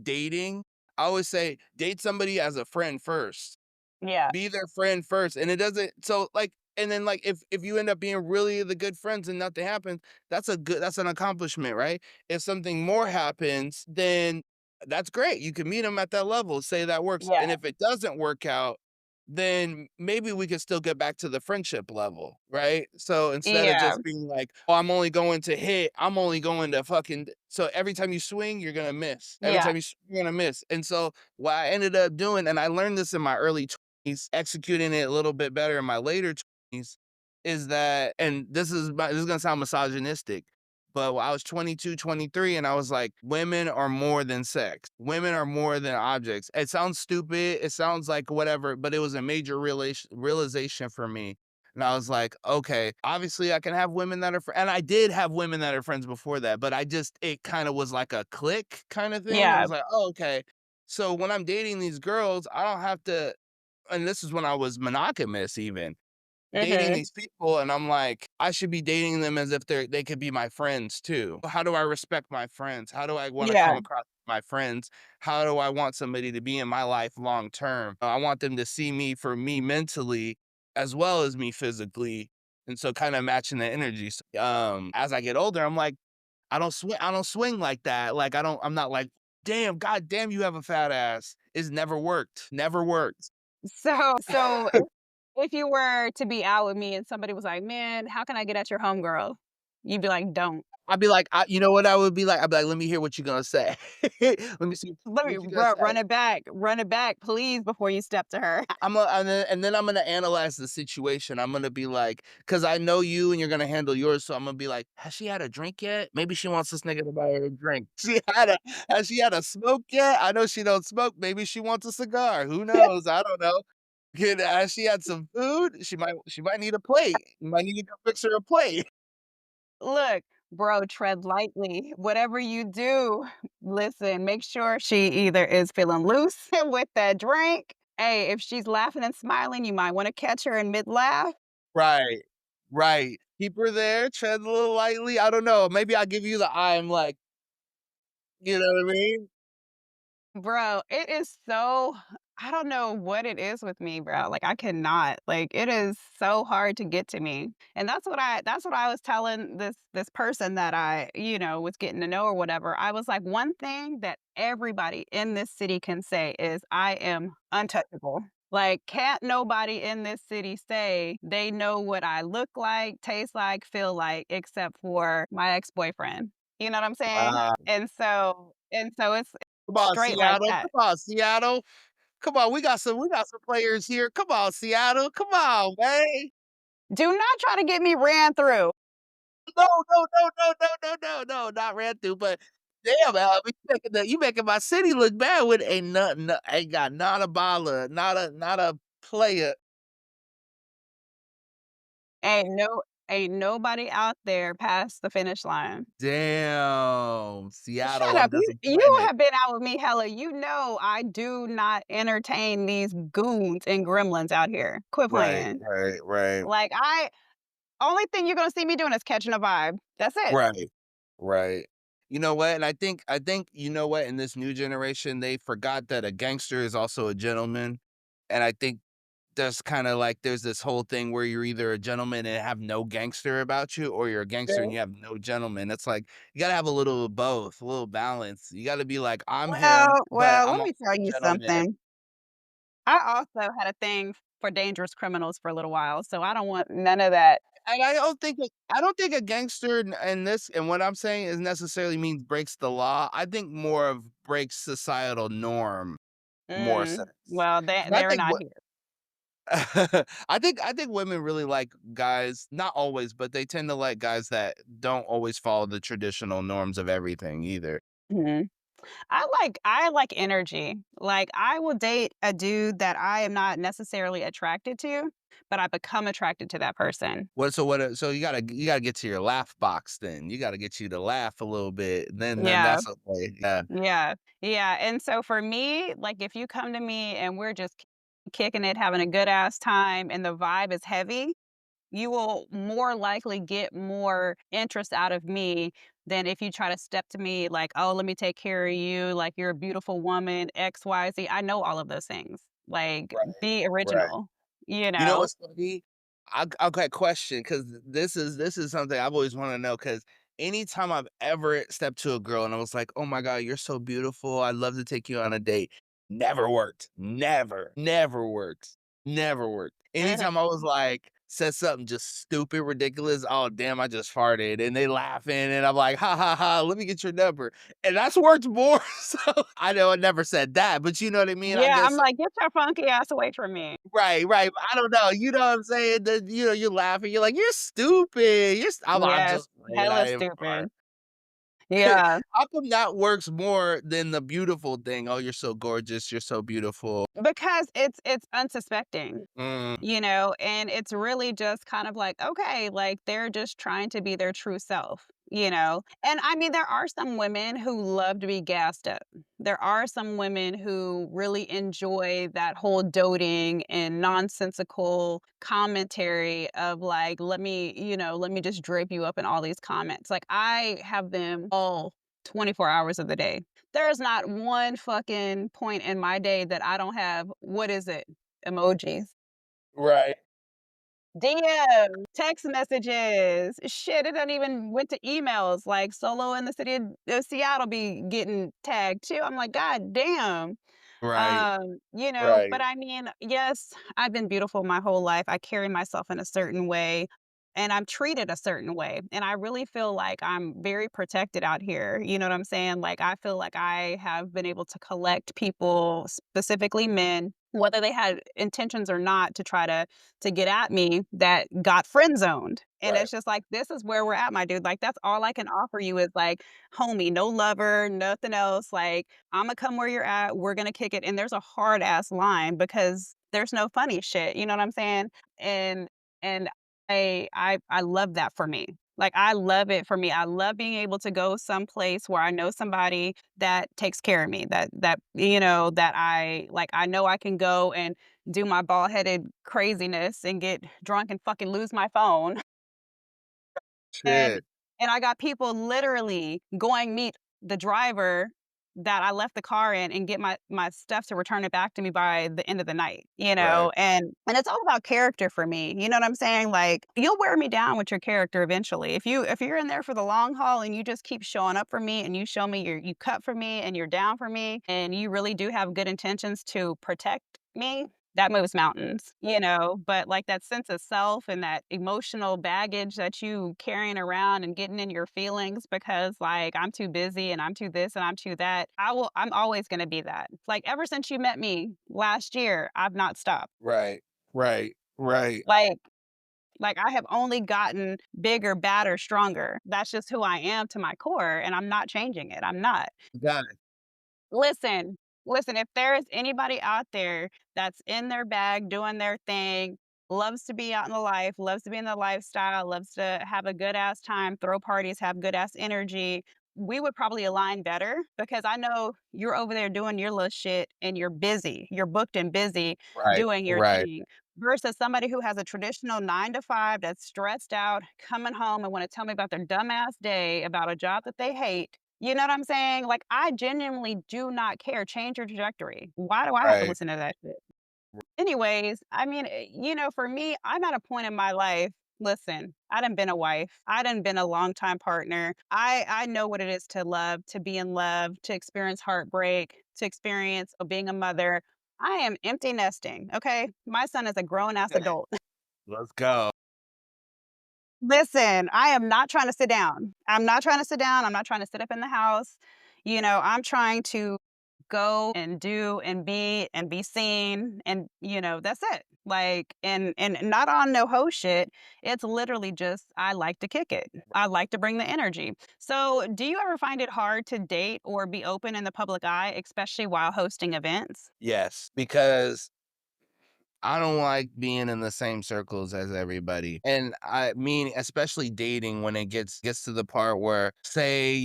dating, I always say date somebody as a friend first, Yeah. be their friend first, and it doesn't so, like and then, like, if you end up being really the good friends and nothing happens, that's an accomplishment, right? If something more happens, then that's great, you can meet them at that level, say that works, Yeah. and if it doesn't work out, then maybe we can still get back to the friendship level, right? So, instead of Yeah. just being like, "Oh, I'm only going to hit, I'm only going to fucking" so every time you swing, you're gonna miss. Every Yeah. time you're gonna miss, and so, what I ended up doing and I learned this in my early he's executing it a little bit better in my later 20s is that and this is gonna sound misogynistic, but when I was 22, 23, and I was like, women are more than sex. Women are more than objects. It sounds stupid. It sounds like whatever, but it was a major realization for me. And I was like, okay, obviously I can have women that are, and I did have women that are friends before that, but it kind of was like a click kind of thing. I Yeah. was like, oh, okay. So when I'm dating these girls, I don't have to and this is when I was monogamous even, dating Mhm. these people, and I'm like, I should be dating them as if they could be my friends too. How do I respect my friends? How do I wanna come Yeah. across my friends? How do I want somebody to be in my life long term? I want them to see me for me mentally as well as me physically, and so kinda matching the energies. As I get older, I'm like, I don't swing like that. Like, I'm not like, "Damn, god damn, you have a fat ass." It's never worked, never worked. So if you were to be out with me and somebody was like, "Man, how can I get at your homegirl?" You'd be like, "Don't." I'd be like, you know what I would be like? I'd be like, "Let me hear what you're gonna say. Let me see Let me what you gonna say." run it back, please, before you step to her. And then I'm gonna analyze the situation. I'm gonna be like, because I know you and you're gonna handle yours, so I'm gonna be like, "Has she had a drink yet? Maybe she wants this nigga to buy her a drink. Has she had a smoke yet? I know she don't smoke. Maybe she wants a cigar. Who knows? I don't know. Has she had some food? She might need a plate. You might need to go fix her a plate." Look, bro, tread lightly. Whatever you do, listen, make sure she either is feeling loose with that drink. Hey, if she's laughing and smiling, you might want to catch her in mid laugh. Right. Right. Keep her there, tread a little lightly. I don't know. Maybe I'll give you the eye. I'm like, you know what I mean? Bro, it is so I don't know what it is with me, bro. Like I cannot. Like it is so hard to get to me. And that's what I was telling this person that was getting to know or whatever. I was like, one thing that everybody in this city can say is I am untouchable. Like can't nobody in this city say they know what I look like, taste like, feel like except for my ex-boyfriend. You know what I'm saying? Wow. And so it's Come on, straight like Seattle. that. Come on, Seattle. Come on, we got some players here. Come on, Seattle. Come on, man. Do not try to get me ran through. No, no, no, no, no, no, no, no, not ran through, but damn, you making my city look bad with ain't got not a baller, not a player. Ain't nobody out there past the finish line. Damn, Shut Seattle up. You you undisappointed. have been out with me hella. You know I do not entertain these goons and gremlins out here. Quit Right, playing. right, right, Like, only thing you're gonna see me doing is catching a vibe. That's it. right, right. You know what? And I think you know what? In this new generation, they forgot that a gangster is also a gentleman, and I think there's this whole thing where you're either a gentleman and have no gangster about you, or you're a gangster and Yeah. you have no gentleman. It's like you gotta have a little of both, a little balance. You gotta be like, I'm him, but Well, I'm let me also tell a you gentleman. something. I also had a thing for dangerous criminals for a little while, so I don't want none of that. And I don't think a gangster in this and what I'm saying is necessarily means breaks the law. I think more of breaks societal norm more sense. Well, 'Cause I they're think not what here. I think women really like guys, not always, but they tend to like guys that don't always follow the traditional norms of everything either. Mhm. I like energy. Like I will date a dude that I am not necessarily attracted to, but I become attracted to that person. So you gotta get to your laugh box then. You gotta get you to laugh a little bit. Then Yeah. that's okay. Yeah. Yeah. Yeah. And so for me, like if you come to me and we're just kicking it, having a good ass time and the vibe is heavy, you will more likely get more interest out of me than if you try to step to me like, "Oh, let me take care of you, like, you're a beautiful woman, XYZ." I know all of those things. Like, Right. be Right. original, you You know know? what's funny? I got a question because this is something I've always wanted to know. Because anytime I've ever stepped to a girl and I was like, "Oh my god, you're so beautiful. I'd love to take you on a date." Never worked. Never worked. Never worked. Mhm. Anytime I was like, said something just stupid, ridiculous, "Oh, damn, I just farted," and they laughing, and I'm like, "Ha, ha, ha, let me get your number." And that's worked more, so I know I never said that, but you know what I mean? I Yeah, I'm guess like, "Get your funky ass away from me." right, right. I don't know. You know what I'm saying? You're laughing. You're like, "You're stupid. I'm Yes, just playing. I hella didn't fart." stupid. Yeah. How come that works more than the beautiful thing? "Oh, you're so gorgeous. You're so beautiful." Because it's unsuspecting. Mm, And it's really just kind of like, okay, like they're just trying to be their true self. And I mean, there are some women who love to be gassed up. There are some women who really enjoy that whole doting and nonsensical commentary of like, let me just drape you up in all these comments. Like, I have them all 24 hours of the day. There's not one fucking point in my day that I don't have, what is it? Emojis. right, DM, text messages, shit, it doesn't even went to emails, like, Solo in the city of Seattle be getting tagged too. I'm like, "God damn." right, But right. I mean, yes, I've been beautiful my whole life. I carry myself in a certain way, and I'm treated a certain way. And I really feel like I'm very protected out here. You know what I'm saying? Like, I feel like I have been able to collect people, specifically men, whether they had intentions or not, to try to get at me, that got friend zoned. And Right. it's just like, this is where we're at, my dude. Like, that's all I can offer you is like, homie, no lover, nothing else. Like, I'm gonna come where you're at. We're gonna kick it. And there's a hard ass line because there's no funny shit. You know what I'm saying? And and I love that for me. Like, I love it for me. I love being able to go someplace where I know somebody that takes care of me, that I know I can go and do my bald-headed craziness and get drunk and fucking lose my phone. And Shit. and I got people literally going meet the driver that I left the car in and get my stuff to return it back to me by the end of the night, you Right. know? And it's all about character for me, you know what I'm saying? Like, you'll wear me down with your character eventually. If you're in there for the long haul and you just keep showing up for me and you show me you cut for me and you're down for me and you really do have good intentions to protect me, that moves mountains, you know? But, like, that sense of self and that emotional baggage that you carrying around and getting in your feelings because, like, I'm too busy and I'm too this and I'm too that, I'm always gonna be that. Like, ever since you met me last year, I've not stopped. Right. Right. Right. Like like, I have only gotten bigger, badder, stronger. That's just who I am to my core, and I'm not changing it. I'm not. Got it. Listen, listen, if there is anybody out there that's in their bag, doing their thing, loves to be out in the life, loves to be in the lifestyle, loves to have a good ass time, throw parties, have good ass energy, we would probably align better because I know you're over there doing your little shit and you're busy. You're booked and busy Right. doing your Right. thing versus somebody who has a traditional 9 to 5 that's stressed out, coming home and want to tell me about their dumbass day, about a job that they hate. You know what I'm saying? Like, I genuinely do not care. Change your trajectory. Why do I have to Right. listen to that shit? Anyways, I mean, for me, I'm at a point in my life. Listen, I done been a wife. I done been a longtime partner. I know what it is to love, to be in love, to experience heartbreak, to experience being a mother. I am empty nesting. Okay, my son is a grown ass adult. Let's go. Listen, I am not trying to sit down. I'm not trying to sit down. I'm not trying to sit up in the house. I'm trying to go and do and be seen and that's it. Like and not on no ho shit. It's literally just I like to kick it. I like to bring the energy. So, do you ever find it hard to date or be open in the public eye, especially while hosting events? Yes, because I don't like being in the same circles as everybody. And I mean, especially dating when it gets to the part where say,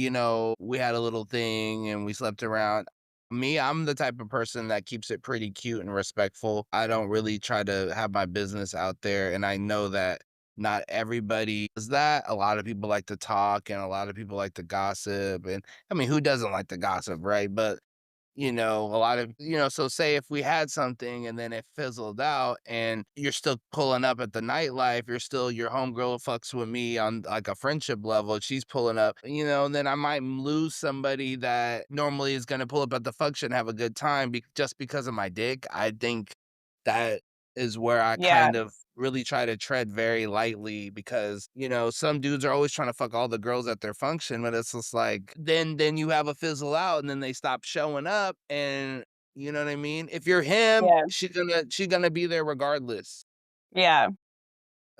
we had a little thing and we slept around. Me, I'm the type of person that keeps it pretty cute and respectful. I don't really try to have my business out there and I know that not everybody does that. A lot of people like to talk and a lot of people like to gossip and I mean, who doesn't like to gossip, right? But a lot of, so say if we had something and then it fizzled out and you're still pulling up at the nightlife, your homegirl fucks with me on like a friendship level, she's pulling up, then I might lose somebody that normally is going to pull up at the function, have a good time just because of my dick. I think that is where I Yeah. kind of really try to tread very lightly because, some dudes are always trying to fuck all the girls at their function, but it's just like then you have a fizzle out and then they stop showing up and you know what I mean? If you're him, Yeah. she's gonna be there regardless. Yeah.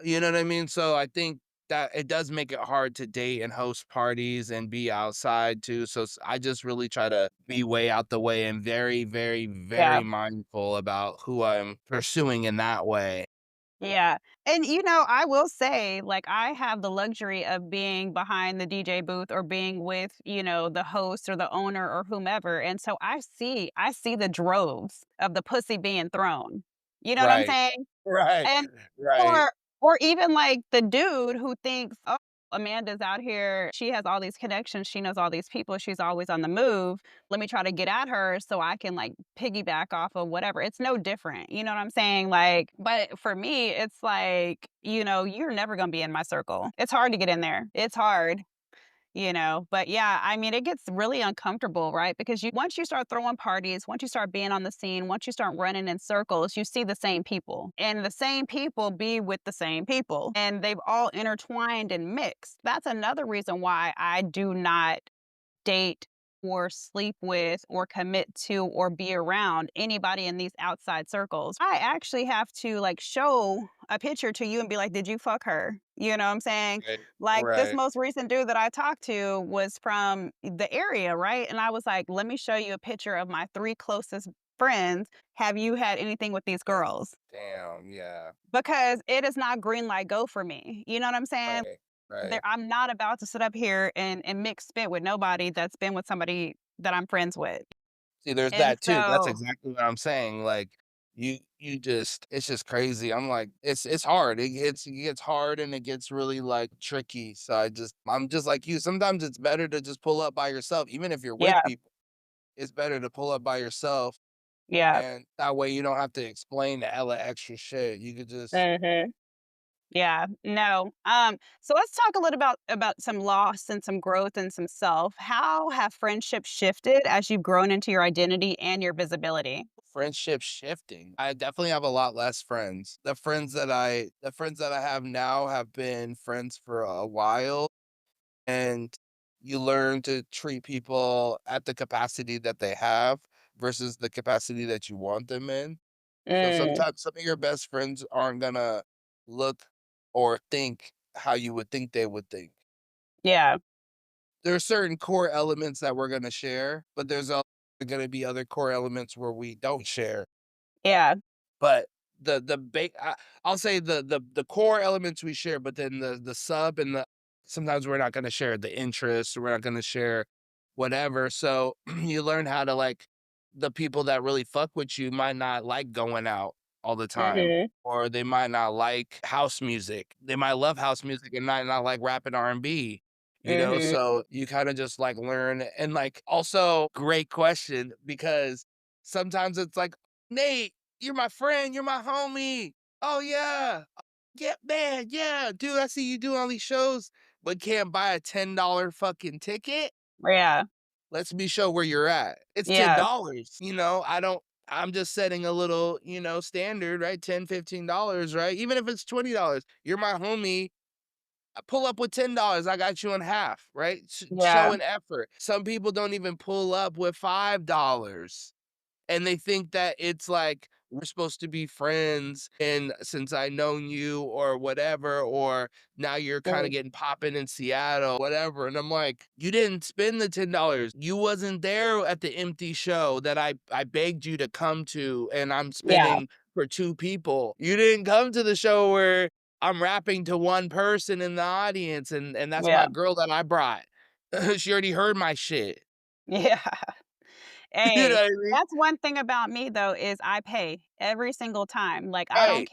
You know what I mean? So I think that it does make it hard to date and host parties and be outside too. So I just really try to be way out the way and very, very, Yeah. very mindful about who I'm pursuing in that way. Yeah. And I will say, like, I have the luxury of being behind the DJ booth or being with, the host or the owner or whomever. And so I see the droves of the pussy being thrown. You know what I'm Right. saying? Right. And Right. or even, like, the dude who thinks, "Oh, Amanda's out here. She has all these connections. She knows all these people. She's always on the move. Let me try to get at her so I can, like, piggyback off of whatever." It's no different, you know what I'm saying? Like, but for me, it's like, you're never gonna be in my circle. It's hard to get in there. It's hard. But yeah, I mean, it gets really uncomfortable, right? Because once you start throwing parties, once you start being on the scene, once you start running in circles, you see the same people, and the same people be with the same people, and they've all intertwined and mixed. That's another reason why I do not date or sleep with or commit to or be around anybody in these outside circles. I actually have to like show a picture to you and be like, "Did you fuck her?" You know what I'm saying? Right. Like this Right. most recent dude that I talked to was from the area, right? And I was like, "Let me show you a picture of my 3 closest friends. Have you had anything with these girls?" Damn, yeah. Because it is not green light go for me. You know what I'm saying? Right. Right. I'm not about to sit up here and mix spit with nobody that's been with somebody that I'm friends with. See, there's And that too. That's so exactly what I'm saying. Like you just it's just crazy. I'm like, it's hard. It gets hard and it gets really like tricky. So I'm just like you. Sometimes it's better to just pull up by yourself, even if you're with yeah, people. It's better to pull up by yourself, yeah, and that way you don't have to explain the hella extra shit. You could just mhm, yeah, no, so let's talk a little about some loss and some growth and some self. How have friendships shifted as you've grown into your identity and your visibility? friendship shifting. I definitely have a lot less friends. The friends that I have now have been friends for a while, and you learn to treat people at the capacity that they have versus the capacity that you want them in. So Mm, sometimes some of your best friends aren't gonna look or think how you would think they would think. yeah, There are certain core elements that we're gonna share, but there's also gonna be other core elements where we don't share. yeah, But I'll say the core elements we share, but then the sub and the sometimes we're not gonna share the interests, we're not gonna share whatever. So you learn how to like the people that really fuck with you might not like going out all the time, mhm, or they might not like house music. They might love house music and might not like rap and R&B. mhm, So you kind of just like learn and like also great question because sometimes it's like, Nate, you're my friend, you're my homie. Oh yeah. Yeah, man, yeah, dude, I see you doing all these shows, but can't buy a $10 fucking ticket. yeah, Lets me show where you're at. It's yeah, $10. I'm just setting a little, standard, right? $10, $15, right? Even if it's $20, you're my homie. I pull up with $10. I got you in half, right? yeah, Showing effort. Some people don't even pull up with $5. And they think that it's like, we're supposed to be friends, and since I known you or whatever, or now you're kinda mm, getting popping in Seattle, whatever, and I'm like, "You didn't spend the $10. You wasn't there at the empty show that I begged you to come to, and I'm yeah, spending for 2 people. You didn't come to the show where I'm rapping to 1 person in the audience, and that's yeah, my girl that I brought. She already heard my shit." yeah. You know Hey, what I mean? that's one thing about me though is I pay every single time. Like Right,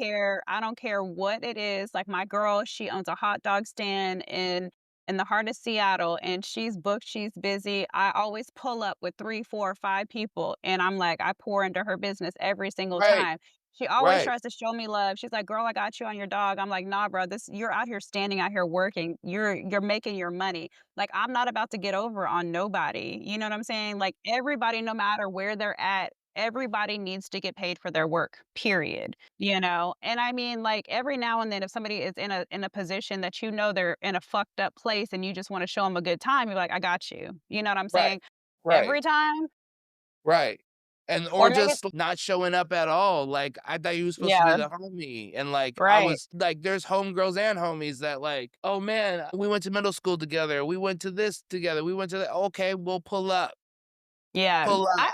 I don't care what it is. Like my girl, she owns a hot dog stand in the heart of Seattle and she's booked, she's busy. I always pull up with 3, 4, 5 people and I'm like I pour into her business every single right, time. She always right. tries to show me love. She's like, "Girl, I got you on your dog." I'm like, "Nah, bro. This you're out here standing out here working. You're making your money. Like, I'm not about to get over on nobody, you know what I'm saying? Like, everybody, no matter where they're at, everybody needs to get paid for their work, period, you know? And I mean, like, every now and then, if somebody is in a position that you know they're in a fucked up place and you just wanna show them a good time, you're like, "I got you." You know what I'm Right, saying? right, Every time? right, and Or or maybe just not showing up at all, like, I thought you was supposed to be yeah, the homie, and, like, I right. was like, there's homegirls and homies that, like, "Oh, man, we went to middle school together, we went to this together, we went to that." "Okay, we'll Yeah. pull up."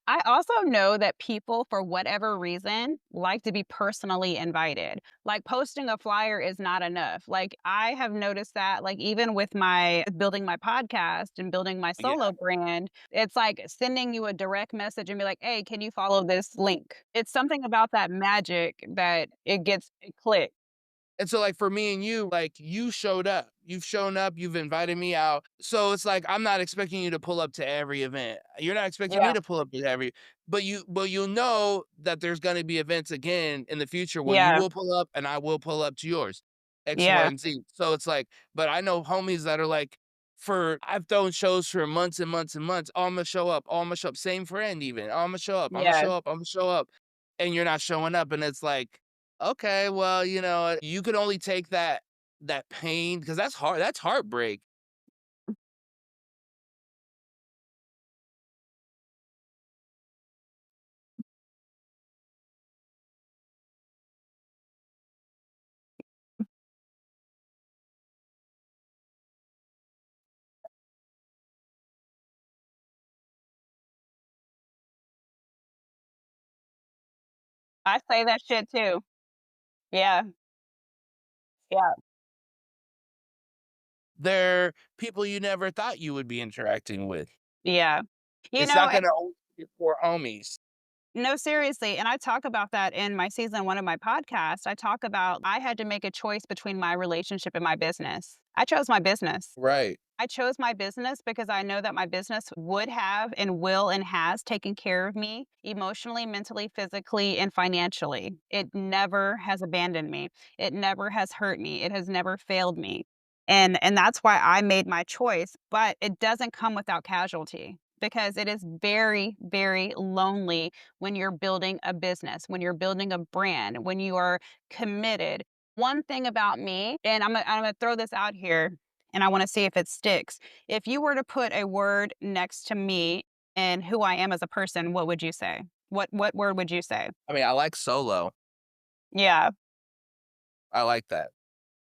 I also know that people, for whatever reason, like to be personally invited. Like, posting a flyer is not enough. Like, I have noticed that, like, even with my building my podcast and building my Yeah. solo brand, it's like sending you a direct message and be like, "Hey, can you follow this link?" It's something about that magic that it clicks. And so, like, for me and you, like, you showed up. You've shown up, you've invited me out. So it's like, I'm not expecting you to pull up to every event. You're not expecting me Yeah. to pull up to every but you'll know that there's gonna be events again in the future where you Yeah. will pull up and I will pull up to yours. X, Y, Yeah. and Z. So it's like, but I know homies that are like for I've thrown shows for months and months and months. "Oh, Imma show up. Oh, Imma show up." Same friend even. "Oh, Imma show up. Imma Yeah. show up. Imma show up." And you're not showing up, and it's like, "Okay, well, you could only take that pain because that's heartbreak." I say that shit too. Yeah, yeah, They're people you never thought you would be interacting with. yeah. You It's know, not gonna always be your core homies. no, seriously, and I talk about that in my season 1 of my podcast. I talk about I had to make a choice between my relationship and my business. I chose my business. Right, I chose my business because I know that my business would have and will and has taken care of me emotionally, mentally, physically, and financially. It never has abandoned me. It never has hurt me. It has never failed me. And that's why I made my choice, but it doesn't come without casualty because it is very, very lonely when you're building a business, when you're building a brand, when you are committed. One thing about me, and I'm gonna throw this out here and I want to see if it sticks. If you were to put a word next to me and who I am as a person, what would you say? What word would you say? I mean, I like solo. Yeah. I like that.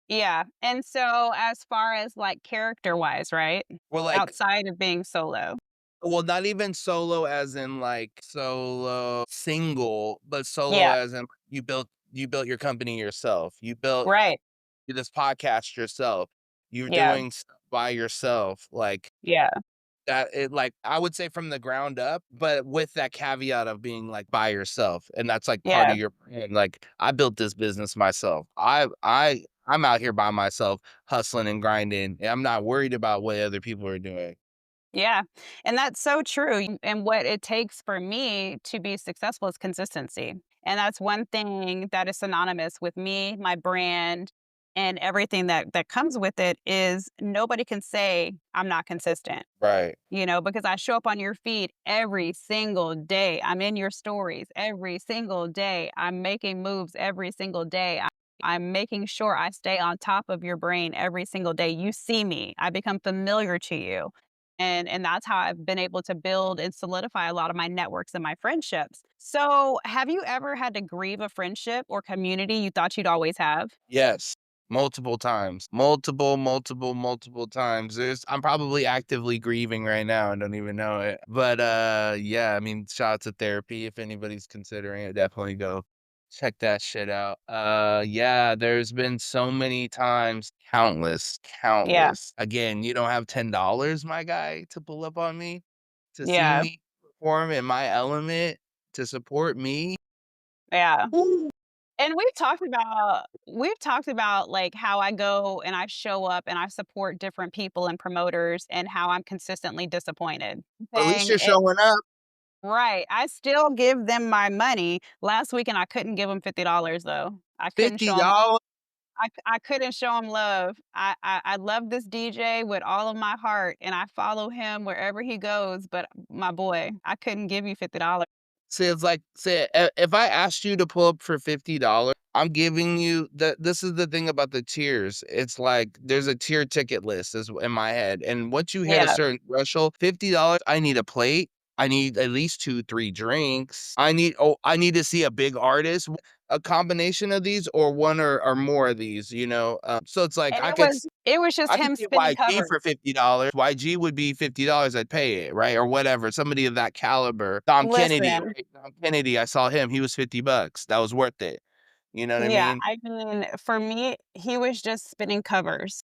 Yeah. And so as far as like character wise, right? Well, like Outside of being solo. well, not even solo as in, like, solo single, but solo Yeah. as in you built your company yourself. You built Right. this podcast yourself. You're Yeah. doing stuff by yourself, like, Yeah. I would say from the ground up, but with that caveat of being, like, by yourself, and that's, like, part Yeah. of your brand, like, I built this business myself. I'm out here by myself hustling and grinding, and I'm not worried about what other people are doing. Yeah. And that's so true. And what it takes for me to be successful is consistency. And that's one thing that is synonymous with me, my brand, and everything that comes with it is nobody can say I'm not consistent. Right, Because I show up on your feed every single day. I'm in your stories every single day. I'm making moves every single day. I'm making sure I stay on top of your brain every single day. You see me. I become familiar to you. And that's how I've been able to build and solidify a lot of my networks and my friendships. So, have you ever had to grieve a friendship or community you thought you'd always have? yes, multiple times, multiple times. I'm probably actively grieving right now and don't even know it, but, yeah, I mean, shout out to therapy if anybody's considering it, definitely go check that shit out. Yeah, there's been so many times, countless, Yeah. countless. Again, you don't have $10, my guy, to pull up on me, to see Yeah. me perform in my element, to support me. Yeah. Woo! And we've talked about, like, how I go and I show up and I support different people and promoters and how I'm consistently disappointed. At least Saying you're it showing up. right. I still give them my money. Last weekend, I couldn't give them $50, though. I couldn't show them. $50. I couldn't show him love. I love this DJ with all of my heart, and I follow him wherever he goes, but my boy, I couldn't give you $50. See, it's like, say, if I asked you to pull up for $50, I'm giving you this is the thing about the tiers. It's like there's a tier ticket list is in my head. And once you hit a Yeah. certain threshold, $50, I need a plate. I need at least 2, 3 drinks. I need to see a big artist. A combination of these or one or more of these, so it's like And it was just I could him get spinning YG covers. for $50. YG would be $50, I'd pay it, right? Or whatever, somebody of that caliber. Dom Kennedy, Listen, right? Dom Kennedy, I saw him, he was $50. That was worth it. You know what I yeah, mean? I mean, for me, he was just spinning covers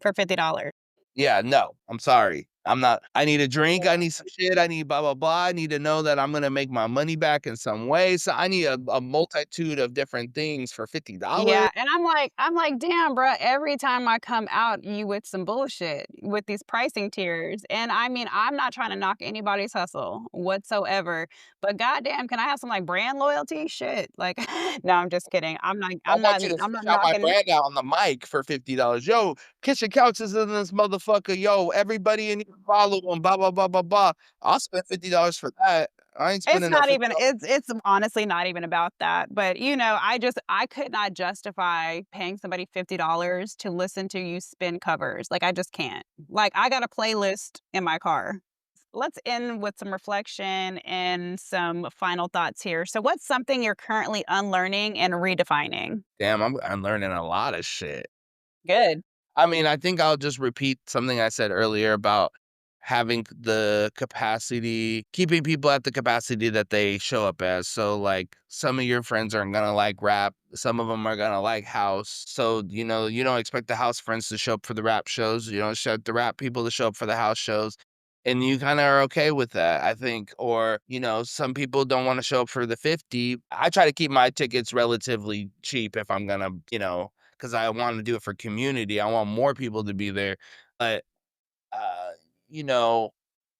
for $50. Yeah, no, I'm sorry. I need a drink, I need some shit, I need blah, blah, blah. I need to know that I'm gonna make my money back in some way. So I need a multitude of different things for $50. Yeah, and I'm like, "Damn, bruh, every time I come out, you with some bullshit with these pricing tiers." And I mean, I'm not trying to knock anybody's hustle whatsoever, but goddamn, can I have some, like, brand loyalty? Shit, like no, I'm just kidding. I'm not I I'm not want you to I'm not shout my knocking. brand out on the mic for $50. "Yo, Kitchen Couch is in this motherfucker. Yo, everybody in here follow him, blah, blah, blah, blah, blah. I'll spend $50 for that. I ain't It's spending no not even $50. it's honestly not even about that, but, I could not justify paying somebody $50 to listen to you spin covers, like, I just can't. Like, I got a playlist in my car. Let's end with some reflection and some final thoughts here. So what's something you're currently unlearning and redefining? Damn, I'm learning a lot of shit. Good. I mean, I think I'll just repeat something I said earlier about having the capacity, keeping people at the capacity that they show up as. So, like, some of your friends aren't gonna like rap, some of them are gonna like house. So, you don't expect the house friends to show up for the rap shows. You don't expect the rap people to show up for the house shows. And you kind of are okay with that, I think. Or, some people don't want to show up for the 50. I try to keep my tickets relatively cheap if I'm gonna, because I want to do it for community. I want more people to be there. But uh, you know,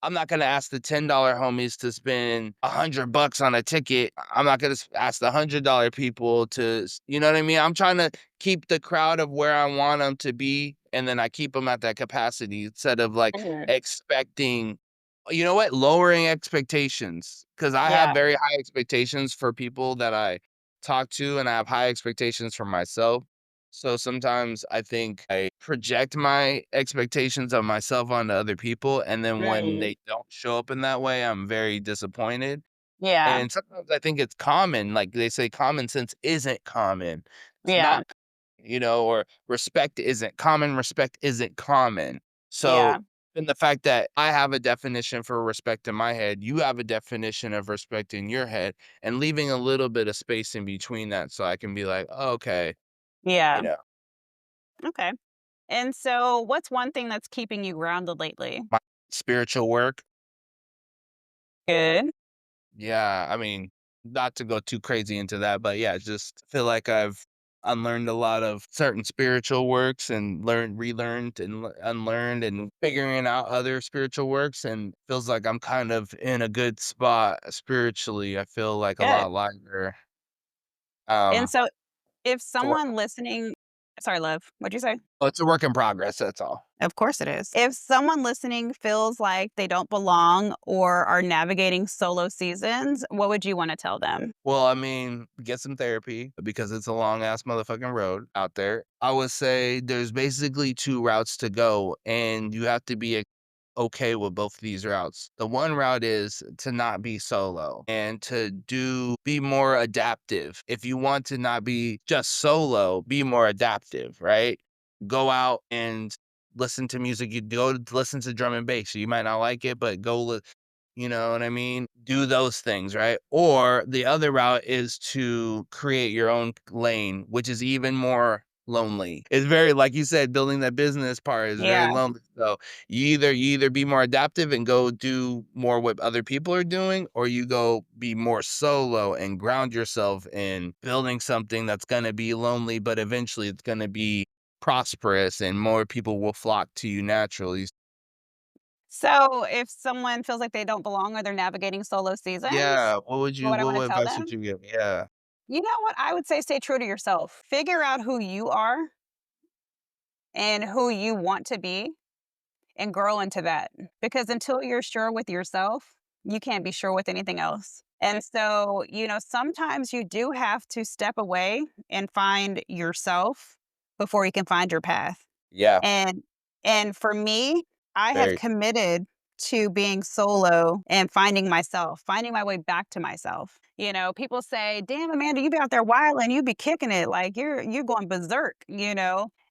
I'm not gonna ask the $10 homies to spend $100 on a ticket. I'm not gonna ask the $100 people to, you know what I mean? I'm trying to keep the crowd of where I want them to be, and then I keep them at that capacity instead of like Mhm. expecting. You know what? Lowering expectations, because I have Yeah, very high expectations for people that I talk to, and I have high expectations for myself. So sometimes I think I project my expectations of myself onto other people, and then when mm, they don't show up in that way, I'm very disappointed. yeah, And sometimes I think it's common, like they say common sense isn't common. It's yeah, not, or respect isn't common, respect isn't common. So, yeah, in the fact that I have a definition for respect in my head, you have a definition of respect in your head, and leaving a little bit of space in between that so I can be like, "Oh, okay, you yeah. know, Okay. And so what's one thing that's keeping you grounded lately? my spiritual work." Good. Yeah, I mean, not to go too crazy into that, but yeah, just feel like I've unlearned a lot of certain spiritual works and relearned and unlearned and figuring out other spiritual works, and feels like I'm kind of in a good spot spiritually. I feel like a Good. lot lighter. And Um, so if it's a work, someone listening sorry, love, what'd you say? it's a work in progress. That's all. Of course it is. If someone listening feels like they don't belong or are navigating solo seasons, what would you want to tell them? Well, I mean, get some therapy because it's a long ass motherfucking road out there. I would say there's basically two routes to go, and you have to be okay with both of these routes. The one route is to not be solo and to be more adaptive. If you want to not be just solo, be more adaptive, right? Go out and listen to music. You go to listen to drum and bass. You might not like it, but you know what I mean? Do those things, right? Or the other route is to create your own lane, which is even more lonely. It's very, like you said, building that business part is very Yeah. lonely. So you either be more adaptive and go do more what other people are doing, or you go be more solo and ground yourself in building something that's gonna be lonely, but eventually it's gonna be prosperous and more people will flock to you naturally. So if someone feels like they don't belong or they're navigating solo seasons, Yeah, what I what want to tell advice would them? you give? Yeah. You know what? I would say stay true to yourself. Figure out who you are and who you want to be and grow into that. Because until you're sure with yourself, you can't be sure with anything else. And so, sometimes you do have to step away and find yourself before you can find your path. Yeah, And and for me, I have very committed to being solo and finding myself, finding my way back to myself. People say, "Damn, Amanda, you be out there wilding, you be kicking it, like you're going berserk."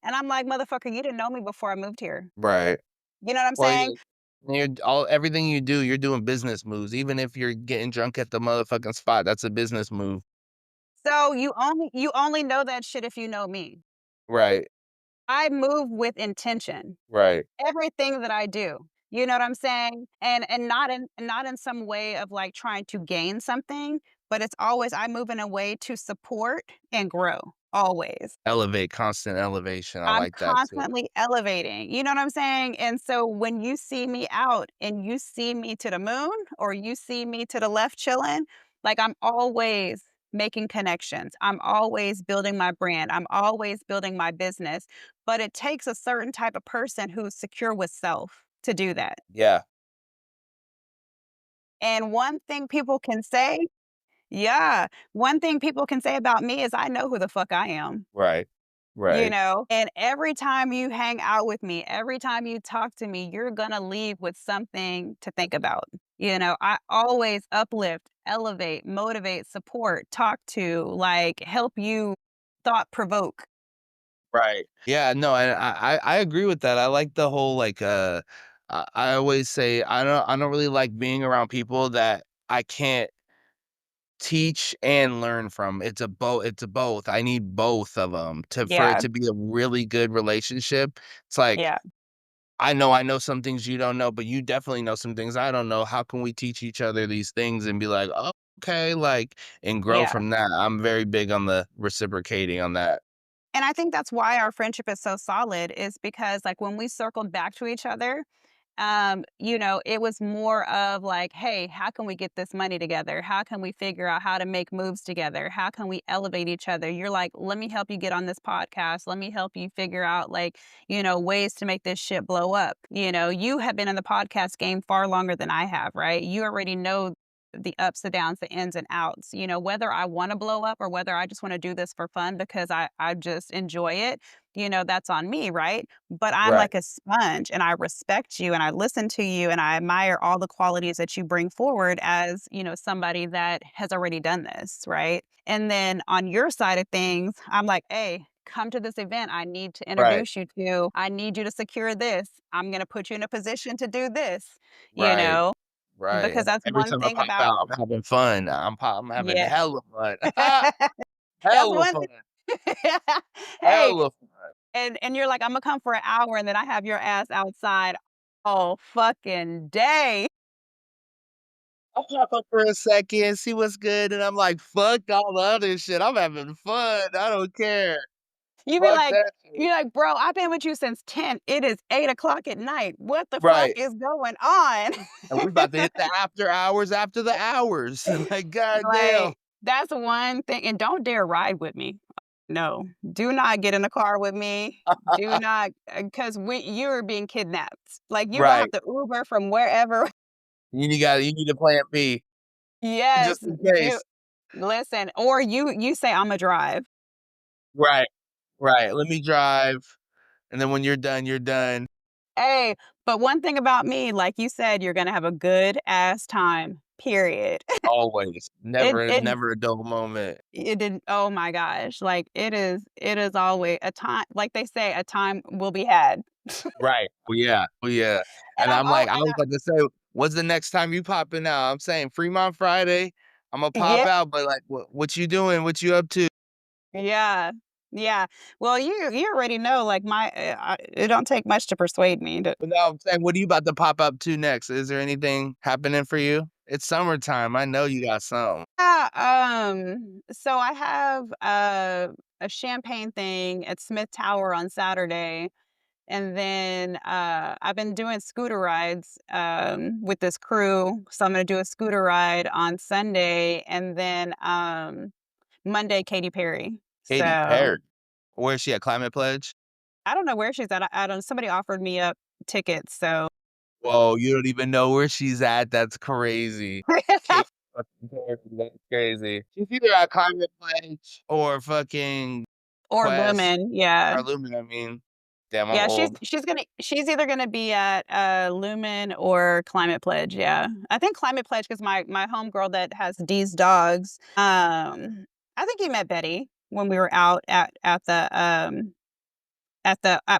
And I'm like, "Motherfucker, you didn't know me before I moved here." right. You know what I'm Well, saying? you're all everything you do, you're doing business moves. Even if you're getting drunk at the motherfucking spot, that's a business move. So you only know that shit if you know me. Right, I move with intention. right. Everything that I do. You know what I'm saying? And not in some way of like trying to gain something, but it's always I move in a way to support and grow, always. Elevate, constant elevation. I I'm like that too. constantly elevating. You know what I'm saying? And so when you see me out and you see me to the moon or you see me to the left chilling, like I'm always making connections. I'm always building my brand. I'm always building my business. But it takes a certain type of person who's secure with self to do that. Yeah. And one thing people can say, yeah, one thing people can say about me is I know who the fuck I am. Right. You Right. know, and every time you hang out with me, every time you talk to me, you're gonna leave with something to think about. You know, I always uplift, elevate, motivate, support, talk to, like, help you thought provoke. Right. Yeah, no, and I agree with that. I like the whole like I always say I don't really like being around people that I can't teach and learn from. It's a both. I need both of them to for it Yeah, to be a really good relationship. It's like yeah, I know some things you don't know, but you definitely know some things I don't know. How can we teach each other these things and be like, "Oh, okay," like, and grow yeah. from that. I'm very big on the reciprocating on that. And I think that's why our friendship is so solid is because, like, when we circled back to each other, you know, it was more of like, hey, how can we get this money together? How can we figure out how to make moves together? How can we elevate each other? You're like, let me help you get on this podcast. Let me help you figure out, like, you know, ways to make this shit blow up. You know, you have been in the podcast game far longer than I have, right? You already know the ups, the downs, the ins and outs. You know, whether I want to blow up or whether I just want to do this for fun because I just enjoy it, you know, that's on me, right? But I'm Right. like a sponge and I respect you and I listen to you and I admire all the qualities that you bring forward as, you know, somebody that has already done this, right? And then on your side of things, I'm like, hey, come to this event. I need to Right. introduce you to, I need you to secure this. I'm going to put you in a position to do this, you Right. know, Right. because that's Every one time I thing pop about, out, I'm having fun. I'm having yeah, hella fun. that's Hella one fun. thing. Hey, Hella fun. and you're like, "Imma come for an hour," and then I have your ass outside all fucking day. I'll pop up for a second, see what's good, and I'm like, "Fuck all the other shit. I'm having fun. I don't care. You be Fuck like that shit." you're like, "Bro, I've been with you since 10. It is 8 o'clock at night. What the fuck Right. is going on?" And we about to hit the after hours after the hours. Like, goddamn. Like, that's one thing and don't dare ride with me. No, do not get in the car with me. Do not, because we you're being kidnapped. Like, you're gonna have Right. to Uber from wherever. You need a plan B Yes, just in do case. listen, or you say, "Imma drive." Right. Right. Let me drive, and then when you're done, you're done. Hey, but one thing about me, like you said, you're gonna have a good ass time, period. Always. It Never it never a dull moment. it didn't oh my gosh, like, it is always a time like they say, "A time will be had." Right. Well, yeah. Well, yeah. And And I'm I'm like, all I and was I about to say, "What's the next time you popping out?" I'm saying Fremont Friday. Imma pop yeah, out, but, like, what you doing? What you up to? yeah, yeah. Well, you already know, like, it don't take much to persuade me to But no, I'm saying, what are you about to pop up to next? Is there anything happening for you? It's summertime. I know you got something. yeah, so I have, a champagne thing at Smith Tower on Saturday. And then I've been doing scooter rides with this crew. So I'm going to do a scooter ride on Sunday and then Monday, Katy Perry. Katy So Perry. Where is she at? Climate Pledge? I don't know where she's at. I don't, somebody offered me up tickets. So Whoa, you don't even know where she's at. That's crazy. Katy fucking Perry, that's crazy. She's either at Climate Pledge or fucking or Quest Lumen. Yeah. or Lumen, I mean. Damn, I'm Yeah, she's old. she's gonna she's either gonna be at Lumen or Climate Pledge. Yeah, I think Climate Pledge because my homegirl that has D's dogs. I think you met Betty when we were out at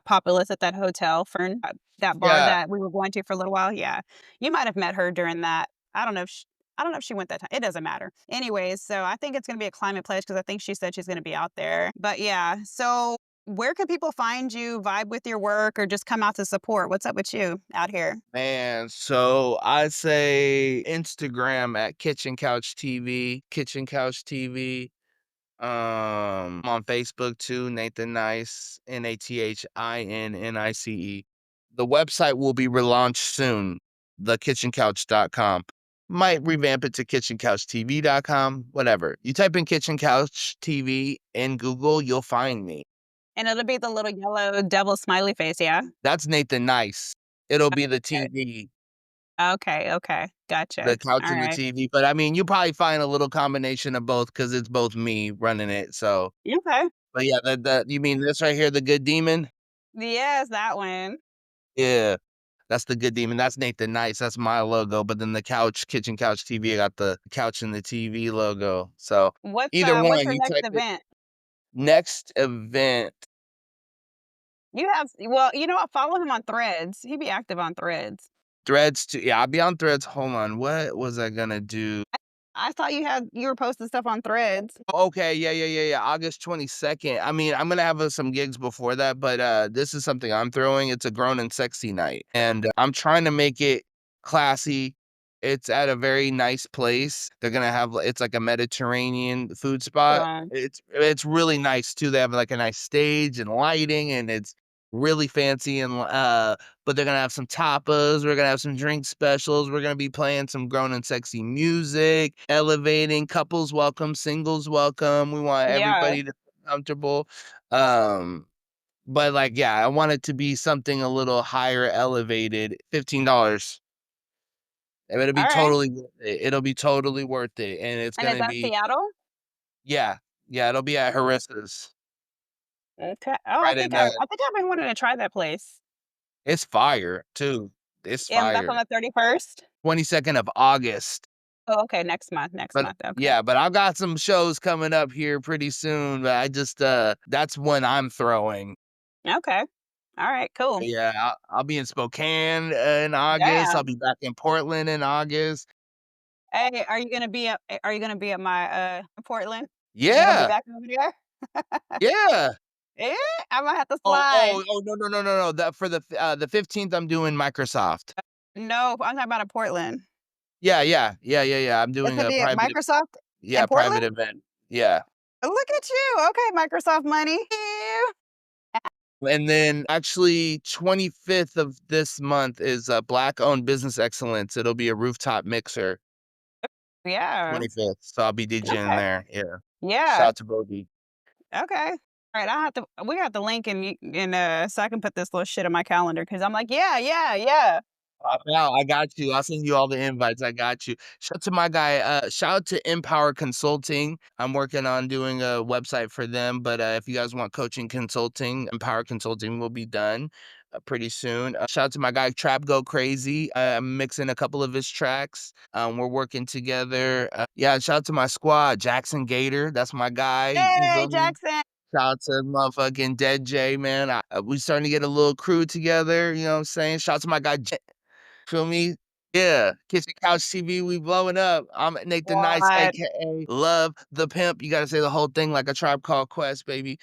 Populous at that hotel for that bar Yeah, that we were going to for a little while. Yeah, you might have met her during that. I don't know if she went that time. It doesn't matter. Anyways, so I think it's gonna be a Climate Pledge because I think she said she's gonna be out there. But yeah, so where can people find you, vibe with your work, or just come out to support? What's up with you out here? man. So I say Instagram at Kitchen Couch TV, Kitchen Couch TV. On Facebook too, Nathan Nice, NATHINNICE. The website will be relaunched soon, thekitchencouch.com. Might revamp it to kitchencouchtv.com, whatever. You type in Kitchen Couch TV in Google, you'll find me. And it'll be the little yellow devil smiley face, yeah? That's Nathan Nice. It'll be the Okay. TV, Okay, okay. the Gotcha. couch and the Alright. TV, but I mean, you'll probably find a little combination of both because it's both me running it, so Okay. but yeah, the you mean this right here, the good demon? Yes, that one. Yeah, that's the good demon, that's Nathan Nice, that's my logo, but then the couch, Kitchen Couch TV, I got the couch and the TV logo, so either What's one, your you next type it event? next event, You have well, you know what? Follow him on Threads. He be active on Threads. Threads to yeah, I'll be on Threads, hold on, what was I gonna do? I thought you were posting stuff on Threads. Okay, yeah, August 22nd. I mean, I'm gonna have, some gigs before that, but, this is something I'm throwing. It's a grown and sexy night, and I'm trying to make it classy. It's at a very nice place. They're gonna have it's like a Mediterranean food spot. Um, It's really nice too. They have, like, a nice stage and lighting, and it's really fancy and, but they're gonna have some tapas, we're gonna have some drink specials, we're gonna be playing some grown and sexy music, elevating, couples welcome, singles welcome, we want yeah. everybody to feel comfortable, um, but, like, yeah, I want it to be something a little higher elevated, $15, and it'll be Alright. totally worth it, it'll be totally worth it, and it's And is gonna that be Seattle? yeah, yeah, it'll be at Harissa's, Okay. Oh, right in, I think I've been wanting to try that place. it's fire too, it's And that's on fire. the 31st? 22nd of August. Oh, okay, next But month, okay. yeah, but I've got some shows coming up here pretty soon, but I just, that's when I'm throwing. Okay. Alright, cool. Yeah, I'll be in Spokane, in August, I'll Damn. be back in Portland in August. Hey, are you gonna be at my, Portland? You gonna be Yeah, back over there? yeah. Yeah, I might have to slide. No, that for the 15th, I'm doing Microsoft. No, I'm talking about in Portland. Yeah, I'm It's doing gonna a be at private Microsoft in yeah, Portland? private event. Yeah. Look at you. Okay, Microsoft money. Ew. And then actually 25th of this month is, Black-owned business excellence, it'll be a rooftop mixer. Yeah. 25th, so I'll be DJing Okay. there, yeah. Shout Yeah. out to Bogey. Okay. Alright, I have to we got the link so I can put this little shit in my calendar because 'cause I'm like, "Yeah, yeah, yeah." Pop out, I got you, I'll send you all the invites, I got you. Shout out to my guy, shout out to Empower Consulting. I'm working on doing a website for them, but, if you guys want coaching consulting, Empower Consulting will be done, pretty soon. Shout out to my guy Trap Go Crazy, I'm mixing a couple of his tracks, we're working together. Yeah, shout out to my squad, Jackson Gator, that's my guy, you Yay, feel me? Jackson. Shout out to motherfucking Dead J, man. We starting to get a little crew together, you know what I'm saying? Shout out to my guy feel me? Yeah, Kitchen Couch TV, we blowing up. I'm Nathan Nice, What? AKA Love the Pimp. You gotta say the whole thing like a Tribe Called Quest, baby.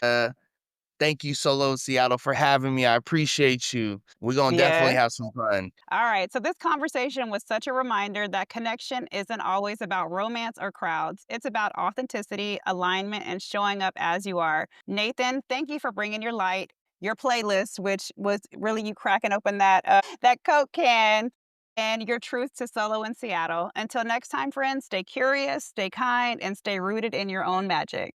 Thank you, Solo in Seattle, for having me. I appreciate you. We're gonna definitely Yeah. have some fun. All right. So, this conversation was such a reminder that connection isn't always about romance or crowds. It's about authenticity, alignment, and showing up as you are. Nathan, thank you for bringing your light, your playlist, which was really you cracking open that Coke can, and your truth to Solo in Seattle. Until next time, friends, stay curious, stay kind, and stay rooted in your own magic.